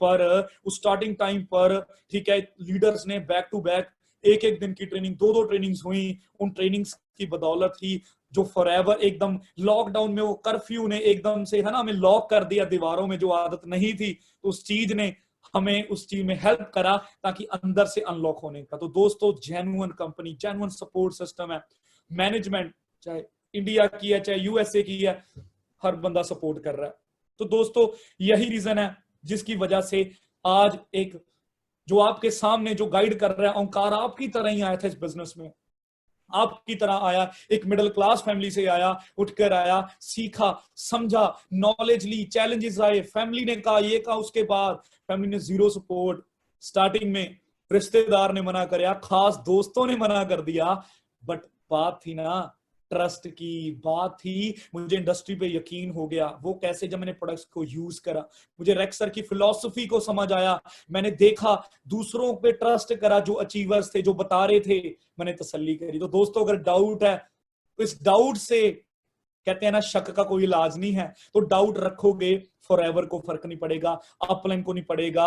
पर उस स्टार्टिंग टाइम पर, ठीक है, लीडर्स ने बैक टू बैक एक एक दिन की ट्रेनिंग, 2-2 ट्रेनिंग्स हुई। उन ट्रेनिंग्स की बदौलत ही जो फॉरएवर एकदम लॉकडाउन में वो कर्फ्यू ने एकदम से, है ना, हमें लॉक कर दिया दीवारों में, जो आदत नहीं थी, तो उस चीज ने हमें उस चीज में हेल्प करा ताकि अंदर से अनलॉक होने का। तो दोस्तों genuine company, genuine support system है, मैनेजमेंट चाहे इंडिया की है चाहे यूएसए की है, हर बंदा सपोर्ट कर रहा है। तो दोस्तों यही रीजन है जिसकी वजह से आज एक जो आपके सामने जो गाइड कर रहा है, ओंकार आपकी तरह ही आया था इस बिजनेस में, आपकी तरह आया, एक मिडिल क्लास फैमिली से आया, उठकर आया, सीखा, समझा, नॉलेज ली, चैलेंजेस आए, फैमिली ने कहा ये कहा, उसके बाद फैमिली ने जीरो सपोर्ट, स्टार्टिंग में रिश्तेदार ने मना कराया, खास दोस्तों ने मना कर दिया, बट बात थी ना ट्रस्ट की, बात थी, मुझे इंडस्ट्री पे यकीन हो गया। वो कैसे? जब मैंने प्रोडक्ट्स को यूज करा, मुझे रेक्स सर की फिलॉसफी को समझ आया, मैंने देखा, दूसरों पे ट्रस्ट करा, जो अचीवर्स थे, जो बता रहे थे, मैंने तसल्ली करी। तो दोस्तों अगर डाउट है तो इस डाउट से, कहते हैं ना, शक का कोई इलाज नहीं है, तो डाउट रखोगे, फॉरएवर को फर्क नहीं पड़ेगा, अपलाइन को नहीं पड़ेगा,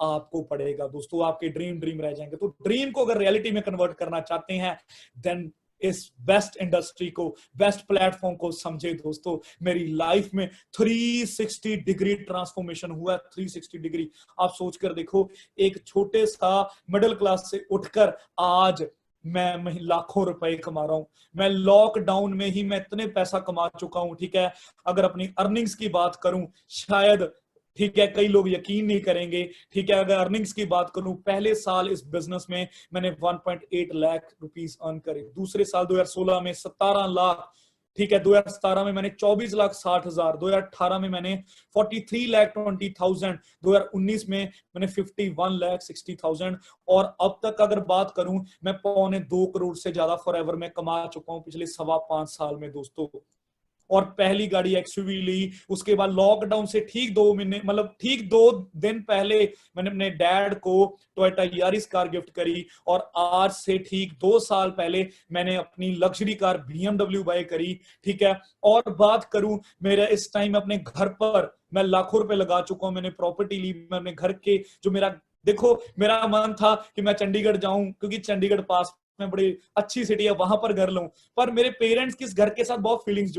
आपको पड़ेगा दोस्तों। आपके ड्रीम रह जाएंगे। तो ड्रीम को अगर रियलिटी में कन्वर्ट करना चाहते हैं, देन इस बेस्ट इंडस्ट्री को, बेस्ट प्लेटफॉर्म को समझे दोस्तों। मेरी लाइफ में 360 डिग्री ट्रांसफॉर्मेशन हुआ, 360 डिग्री। आप सोचकर देखो, एक छोटे सा मिडिल क्लास से उठकर आज मैं लाखों रुपए कमा रहा हूं। मैं लॉकडाउन में ही मैं इतने पैसा कमा चुका हूं, ठीक है। अगर अपनी अर्निंग्स की बात करूं, शायद, ठीक है, कई लोग यकीन नहीं करेंगे, ठीक है, अगर अर्निंग्स की बात करूं, पहले साल इस बिजनेस में मैंने 1.8 लाख रुपीस अर्न करे, दूसरे साल 2016 में 17 लाख, ठीक है, 2017 में मैंने 24,60,000, 2018 में मैंने 43,20,000, 2019 में मैंने 51,60,000, और अब तक अगर बात करूं, मैं 2.25 करोड़ से ज्यादा फॉरएवर में कमा चुका हूं पिछले 5.25 साल में दोस्तों। और पहली गाड़ी एक्सयूवी ली, उसके बाद लॉकडाउन से ठीक 2 महीने, मतलब ठीक 2 दिन पहले मैंने अपने डैड को टोयोटा यारिस कार गिफ्ट करी, और आज से ठीक 2 साल पहले मैंने अपनी लग्जरी कार BMW बाय करी, ठीक है। और बात करूं मेरे इस टाइम अपने घर पर, मैं लाखों रुपए लगा चुका हूं, मैंने प्रॉपर्टी ली, मैं अपने घर के, जो मेरा, देखो मेरा मन था कि मैं चंडीगढ़ जाऊं, क्योंकि चंडीगढ़ पास में बड़ी अच्छी सिटी है, वहां पर घर लूं, पर मेरे पेरेंट्स की इस घर के साथ बहुत फीलिंग्स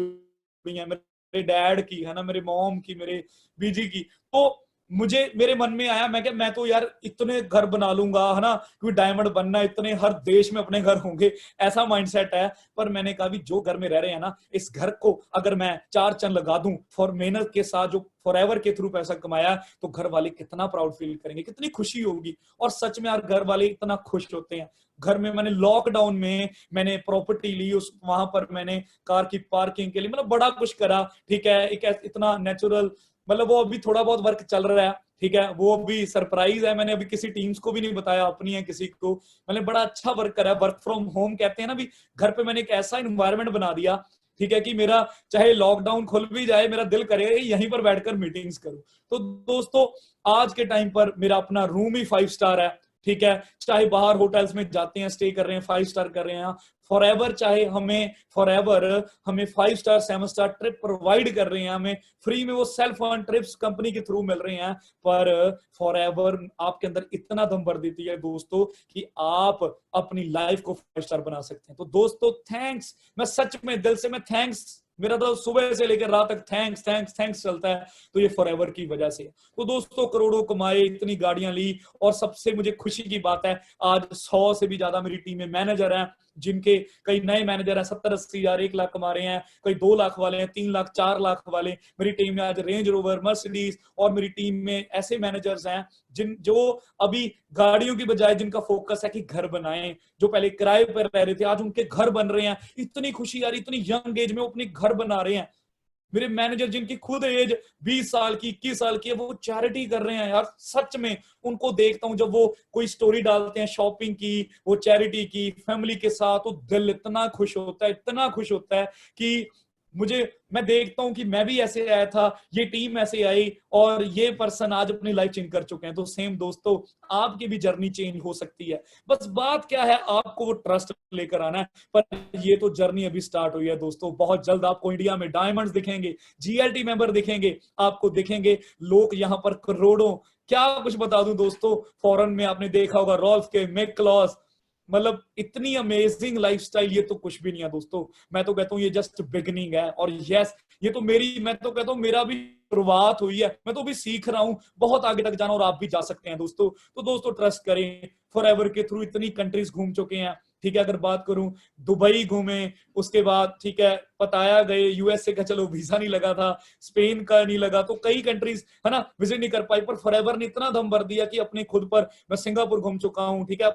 है, मेरे डैड की, है ना, मेरे मॉम की, मेरे बीजी की। तो मुझे मेरे मन में आया, मैं तो यार इतने घर बना लूंगा, है ना, क्योंकि डायमंड बनना, इतने हर देश में अपने घर होंगे, ऐसा माइंडसेट है। पर मैंने कहा भी जो घर में रह रहे हैं ना, इस घर को अगर मैं चार चंद लगा दूं फॉर मेहनत के साथ, जो फॉरएवर के थ्रू पैसा कमाया, तो घर वाले कितना प्राउड फील करेंगे, कितनी खुशी होगी। और सच में यार घर वाले इतना खुश होते हैं। घर में मैंने लॉकडाउन में मैंने प्रॉपर्टी ली, उस वहां पर मैंने कार की पार्किंग के लिए मतलब बड़ा कुछ करा, ठीक है। एक इतना नेचुरल, मतलब वो अभी थोड़ा बहुत वर्क चल रहा है, ठीक है, वो अभी सरप्राइज है, मैंने अभी किसी टीम्स को भी नहीं बताया, अपनी है किसी को। मैंने बड़ा अच्छा वर्क करा, वर्क फ्रॉम होम कहते हैं ना, भी घर पे मैंने एक ऐसा इन्वायरमेंट बना दिया, ठीक है, कि मेरा चाहे लॉकडाउन खुल भी जाए, मेरा दिल करे यहीं पर बैठकर मीटिंग्स करूं। तो दोस्तों आज के टाइम पर मेरा अपना रूम ही 5 स्टार है, ठीक है। चाहे बाहर होटल्स में जाते हैं, स्टे कर रहे हैं, 5 स्टार कर रहे हैं, फॉरएवर चाहे फॉरएवर हमें 5 स्टार 7 स्टार ट्रिप प्रोवाइड कर रहे हैं, हमें फ्री में वो सेल्फ अर्न ट्रिप्स कंपनी के थ्रू मिल रहे हैं। पर फॉरएवर आपके अंदर इतना दम भर देती है दोस्तों कि आप अपनी लाइफ को 5 स्टार बना सकते हैं। तो दोस्तों थैंक्स, मैं सच में दिल से मैं थैंक्स, मेरा तो सुबह से लेकर रात तक थैंक्स थैंक्स थैंक्स चलता है, तो ये फॉरएवर की वजह से। तो दोस्तों करोड़ों कमाए, इतनी गाड़ियां ली, और सबसे मुझे खुशी की बात है आज 100 से भी ज्यादा मेरी टीम में मैनेजर हैं, जिनके कई नए मैनेजर हैं, 70-80 हजार 1 लाख कमा रहे हैं, कई 2 लाख वाले हैं, 3 लाख 4 लाख वाले। मेरी टीम में आज रेंज रोवर, मर्सिडीज, और मेरी टीम में ऐसे मैनेजर्स हैं जो अभी गाड़ियों की बजाय जिनका फोकस है कि घर बनाएं, जो पहले किराए पर रह रहे थे आज उनके घर बन रहे हैं। इतनी खुशी यार, इतनी यंग एज में वो अपने घर बना रहे हैं। मेरे मैनेजर जिनकी खुद एज 20 साल की 21 साल की है, वो चैरिटी कर रहे हैं यार। सच में उनको देखता हूं जब वो कोई स्टोरी डालते हैं शॉपिंग की, वो चैरिटी की, फैमिली के साथ, तो दिल इतना खुश होता है, इतना खुश होता है कि मैं देखता हूं कि मैं भी ऐसे आया था, ये टीम ऐसे आई, और ये पर्सन आज अपनी लाइफ चेंज कर चुके हैं। तो सेम दोस्तों आपकी भी जर्नी चेंज हो सकती है, बस बात क्या है, आपको वो ट्रस्ट लेकर आना है। पर ये तो जर्नी अभी स्टार्ट हुई है दोस्तों, बहुत जल्द आपको इंडिया में डायमंड्स दिखेंगे, जीएलटी मेंबर दिखेंगे, आपको दिखेंगे लोग यहाँ पर करोड़ों। क्या कुछ बता दूं दोस्तों, फॉरेन में आपने देखा होगा रॉल्फ के मैक्लॉस, मतलब इतनी अमेजिंग लाइफस्टाइल, ये तो कुछ भी नहीं है दोस्तों। मैं तो कहता हूँ ये जस्ट बिगनिंग है। और यस, ये तो मैं तो कहता हूँ मेरा भी शुरुआत हुई है, मैं तो भी सीख रहा हूँ, बहुत आगे तक जाना, और आप भी जा सकते हैं दोस्तों। तो दोस्तों ट्रस्ट करें, फॉरएवर के थ्रू इतनी कंट्रीज घूम चुके हैं, ठीक है। अगर बात करूं, दुबई घूमे, उसके बाद ठीक है पताया गए, यूएसए का चलो वीजा नहीं लगा था, स्पेन का नहीं लगा, तो कई कंट्रीज है ना विजिट नहीं कर पाई। पर फॉरएवर ने इतना दम भर दिया कि अपने खुद पर, मैं सिंगापुर घूम चुका हूं, ठीक है,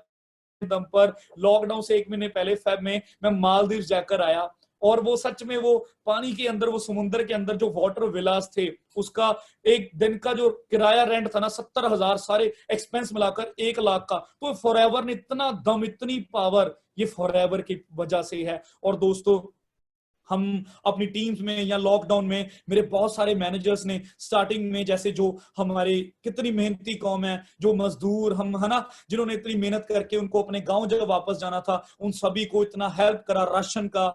दम पर। लॉकडाउन से 1 महीने पहले फेब में मैं मालदीव जाकर आया, और वो सच में वो पानी के अंदर, वो समुद्र के अंदर जो वाटर विलास थे, उसका एक दिन का जो किराया रेंट था ना 70,000, सारे एक्सपेंस मिलाकर 1 लाख का। तो फॉरएवर ने इतना दम, इतनी पावर, ये फॉरएवर की वजह से है। और दोस्तों हम अपनी टीम्स में या लॉकडाउन में, मेरे बहुत सारे मैनेजर्स ने स्टार्टिंग में, जैसे जो हमारे कितनी मेहनती कौम है, जो मजदूर हम है ना, जिन्होंने इतनी मेहनत करके उनको अपने गांव जब वापस जाना था, उन सभी को इतना हेल्प करा राशन का।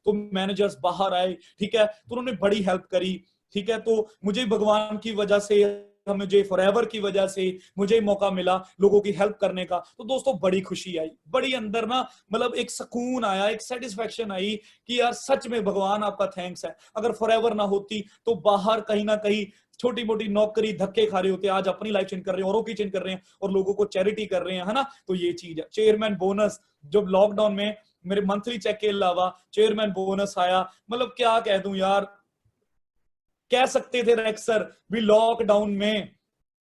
तो मैनेजर्स बाहर आए, ठीक है, तो उन्होंने बड़ी हेल्प करी, ठीक है। तो मुझे भगवान की वजह से, मुझे फॉरएवर की वजह से मुझे मौका मिला लोगों की हेल्प करने का। तो दोस्तों बड़ी खुशी आई, बड़ी अंदर ना, मतलब एक सुकून आया, एक सेटिस्फेक्शन आई कि यार सच में भगवान आपका थैंक्स है। अगर फॉरएवर ना होती तो बाहर कहीं ना कहीं छोटी मोटी नौकरी धक्के खा रहे होते, आज अपनी लाइफ चेंज कर रहे हैं, औरों की चेंज कर रहे हैं, और लोगों को चैरिटी कर रहे हैं, है ना। तो ये चीज है। चेयरमैन बोनस, जब लॉकडाउन में मेरे मंथली चेक के अलावा चेयरमैन बोनस आया, मतलब क्या कह दूं यार, कह सकते थे रेक्स सर भी लॉकडाउन में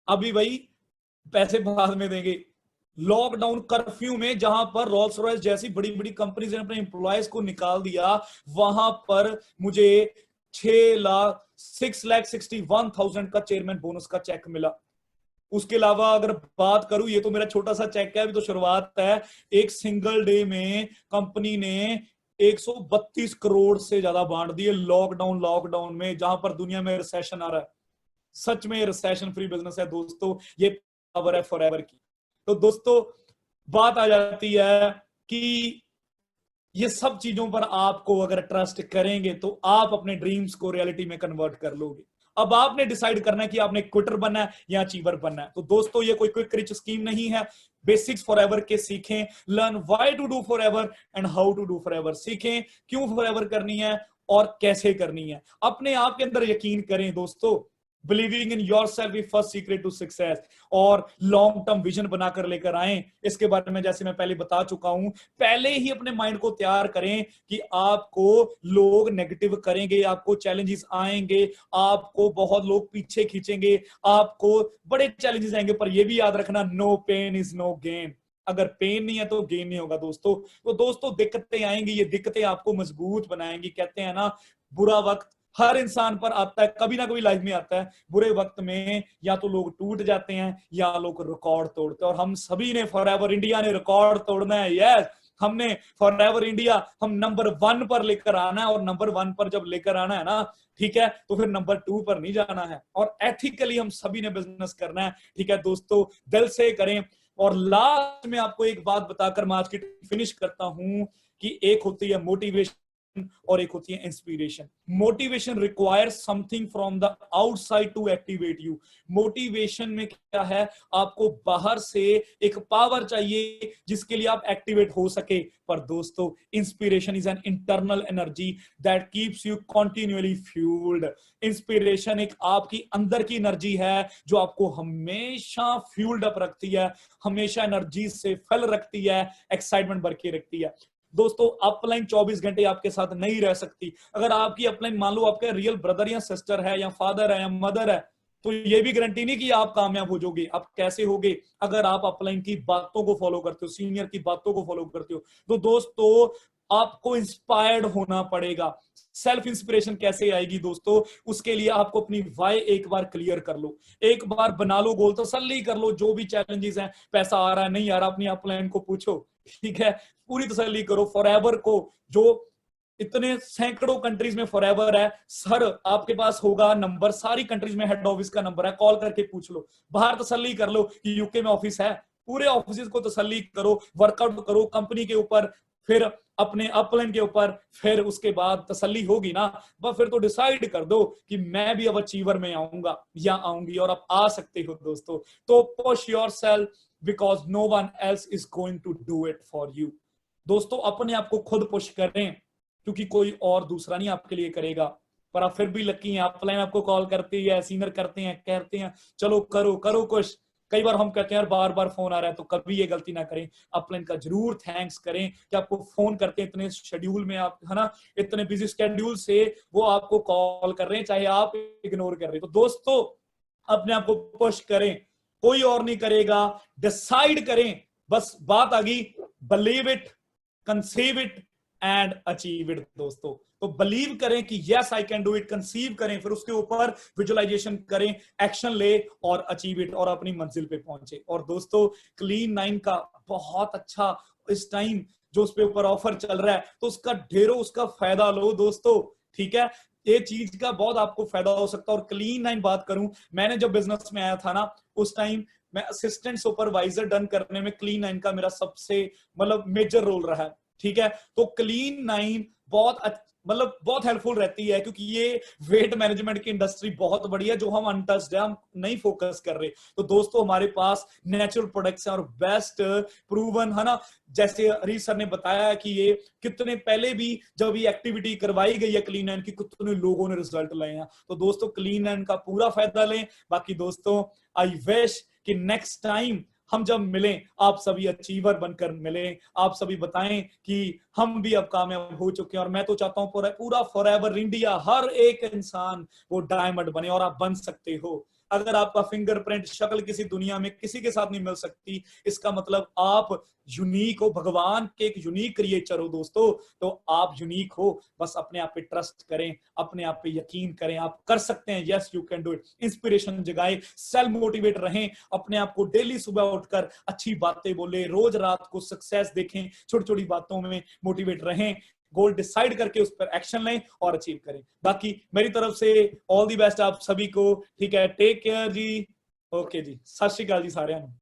अभी भाई पैसे बाद में देंगे। लॉकडाउन कर्फ्यू में जहां पर रोल्स रॉयस जैसी बड़ी बड़ी कंपनीज ने अपने एम्प्लॉयज को निकाल दिया, वहां पर मुझे 6,61,000 का चेयरमैन बोनस का चेक मिला। उसके अलावा अगर बात करूं, ये तो मेरा छोटा सा चेक है, अभी तो शुरुआत है। एक सिंगल डे में कंपनी ने 132 करोड़ से ज्यादा बांट दिए लॉकडाउन में, जहां पर दुनिया में रिसेशन आ रहा है। सच में रिसेशन फ्री बिजनेस है दोस्तों, ये पावर है फॉरएवर की। तो दोस्तों बात आ जाती है कि ये सब चीजों पर आपको अगर ट्रस्ट करेंगे तो आप अपने ड्रीम्स को रियलिटी में कन्वर्ट कर लोगे। अब आपने डिसाइड करना है कि आपने क्विटर बनना है या अचीवर बनना है। तो दोस्तों ये कोई क्विक रिच स्कीम नहीं है। बेसिक्स फॉरएवर के सीखें, learn why to do forever and how to do forever. सीखें क्यों फॉरएवर करनी है और कैसे करनी है। अपने आप के अंदर यकीन करें दोस्तों, believing in yourself is first secret to success. और लॉन्ग टर्म विजन बनाकर लेकर आए। इसके बारे में जैसे मैं पहले बता चुका हूं, पहले ही अपने माइंड को तैयार करें कि आपको लोग नेगेटिव करेंगे, आपको चैलेंजेस आएंगे, आपको बहुत लोग पीछे खींचेंगे, आपको बड़े चैलेंजेस आएंगे, पर यह भी याद रखना, no pain is no gain. अगर पेन नहीं है तो गेन नहीं होगा दोस्तों। तो दोस्तों दिक्कतें आएंगी, ये दिक्कतें आपको मजबूत बनाएंगी। कहते हैं ना, बुरा वक्त हर इंसान पर आता है, कभी ना कभी लाइफ में आता है। बुरे वक्त में या तो लोग टूट जाते हैं या लोग रिकॉर्ड तोड़ते हैं। और हम सभी ने, फॉरएवर इंडिया ने रिकॉर्ड तोड़ना है। यस, हमने फॉरएवर इंडिया हम नंबर 1 पर लेकर आना है। और नंबर 1 पर जब लेकर आना है ना, ठीक है, तो फिर नंबर 2 पर नहीं जाना है। और एथिकली हम सभी ने बिजनेस करना है। ठीक है दोस्तों, दिल से करें। और लास्ट में आपको एक बात बताकर मैं आज की फिनिश करता हूं कि एक होती है मोटिवेशन और एक होती है inspiration. Motivation requires something from the outside to activate you. Motivation में क्या है, आपको बाहर से एक पावर चाहिए जिसके लिए आप एक्टिवेट हो सके। पर दोस्तों, inspiration is an internal energy that keeps you continually fuelled. Inspiration एक आपकी अंदर की एनर्जी है जो आपको हमेशा फ्यूल्ड अप रखती है, हमेशा एनर्जी से फल रखती है, एक्साइटमेंट भर के रखती है। दोस्तों, अपलाइन 24 घंटे आपके साथ नहीं रह सकती। अगर आपकी अपलाइन, मान लो आपका रियल ब्रदर या सिस्टर है या फादर है या मदर है, तो ये भी गारंटी नहीं कि आप कामयाब हो जाओगे। आप कैसे होगे? अगर आप अपलाइन की बातों को फॉलो करते हो, सीनियर की बातों को फॉलो करते हो। तो दोस्तों, आपको इंस्पायर्ड होना पड़ेगा। सेल्फ इंस्पिरेशन कैसे आएगी दोस्तों? उसके लिए आपको अपनी वाई एक बार क्लियर कर लो, एक बार बना लो गोल, तसल्ली कर लो। जो भी चैलेंजेस हैं, पैसा आ रहा है नहीं आ रहा, अपनी अपलाइन को पूछो, ठीक है, पूरी तसल्ली करो। फॉरएवर को, जो इतने सैकड़ों कंट्रीज में फॉरएवर है, सर आपके पास होगा नंबर, सारी कंट्रीज में हेड ऑफिस का नंबर है, कॉल करके पूछ लो। बाहर तसल्ली कर लो कि यूके में ऑफिस है, पूरे ऑफिस को तसल्ली करो, वर्कआउट करो कंपनी के ऊपर, फिर अपने अपलाइन के ऊपर, फिर उसके बाद तसल्ली होगी ना, बस फिर तो डिसाइड कर दो कि मैं भी अब अचीवर में आऊंगा या आऊंगी, और आप आ सकते हो दोस्तों। तो push yourself because no one else is going to do it for you. दोस्तों, अपने आप को खुद पुश करें, क्योंकि कोई और दूसरा नहीं आपके लिए करेगा। पर आप फिर भी लकी हैं, अपलाइन आपको कॉल करती है, सीनियर करते हैं, कहते हैं चलो करो करो कुछ। कई बार हम कहते हैं यार बार बार फोन आ रहा है, तो कभी ये गलती ना करें, अपलाइन का जरूर थैंक्स करें कि आपको फोन करते हैं इतने शेड्यूल में, आप है ना, इतने बिजी शेड्यूल से वो आपको कॉल कर रहे हैं, चाहे आप इग्नोर कर रहे हैं। तो दोस्तों, अपने आप को पुश करें, कोई और नहीं करेगा। डिसाइड करें, बस बात आ गई, believe it, conceive it and achieve it. दोस्तों, तो बिलीव करें कि yes I can do it, conceive करें, फिर उसके ऊपर विजुअलाइजेशन करें, एक्शन ले और अचीव इट, और अपनी मंजिल पे पहुंचे। और दोस्तों, क्लीन 9 का बहुत अच्छा इस टाइम जो उस पे ऊपर ऑफर चल रहा है, तो उसका ढेरों उसका फायदा लो दोस्तों। ठीक है, ये चीज का बहुत आपको फायदा हो सकता है। और क्लीन 9 बात करूं, मैंने जब बिजनेस में आया था ना, उस टाइम मैं असिस्टेंट सुपरवाइजर डन करने में क्लीन 9 का मेरा सबसे मतलब मेजर रोल रहा है। ठीक है, तो क्लीन 9 बहुत मतलब बहुत हेल्पफुल रहती है, क्योंकि ये वेट मैनेजमेंट की इंडस्ट्री बहुत बड़ी है जो हम अनटच्ड है, हम नहीं फोकस कर रहे। तो दोस्तों, हमारे पास नेचुरल प्रोडक्ट्स हैं और बेस्ट प्रूवन है ना। जैसे हरीश सर ने बताया कि ये कितने पहले भी जब ये एक्टिविटी करवाई गई है क्लीन 9 की, कितने लोगों ने रिजल्ट लाए हैं। तो दोस्तों, क्लीन 9 का पूरा फायदा लें। बाकी दोस्तों, आई विश कि नेक्स्ट टाइम हम जब मिलें, आप सभी अचीवर बनकर मिलें, आप सभी बताएं कि हम भी अब कामयाब हो चुके हैं। और मैं तो चाहता हूं पूरा फॉरएवर इंडिया, हर एक इंसान वो डायमंड बने, और आप बन सकते हो। अगर आपका फिंगरप्रिंट शक्ल किसी दुनिया में किसी के साथ नहीं मिल सकती, इसका मतलब आप यूनिक हो, भगवान के एक यूनिक क्रिएचर हो दोस्तों। तो आप यूनिक हो, बस अपने आप पे ट्रस्ट करें, अपने आप पे यकीन करें, आप कर सकते हैं। Yes you can do it. Inspiration जगाएं, सेल्फ मोटिवेट रहें, अपने आप को डेली सुबह उठकर अच्छी बातें बोले, रोज रात को सक्सेस देखें, छोटी छोटी बातों में मोटिवेट रहें, गोल डिसाइड करके उस पर एक्शन लें और अचीव करें। बाकी मेरी तरफ से ऑल दी बेस्ट आप सभी को। ठीक है, टेक केयर जी। ओके जी, सत श्री अकाल जी सारिਆਂ ਨੂੰ।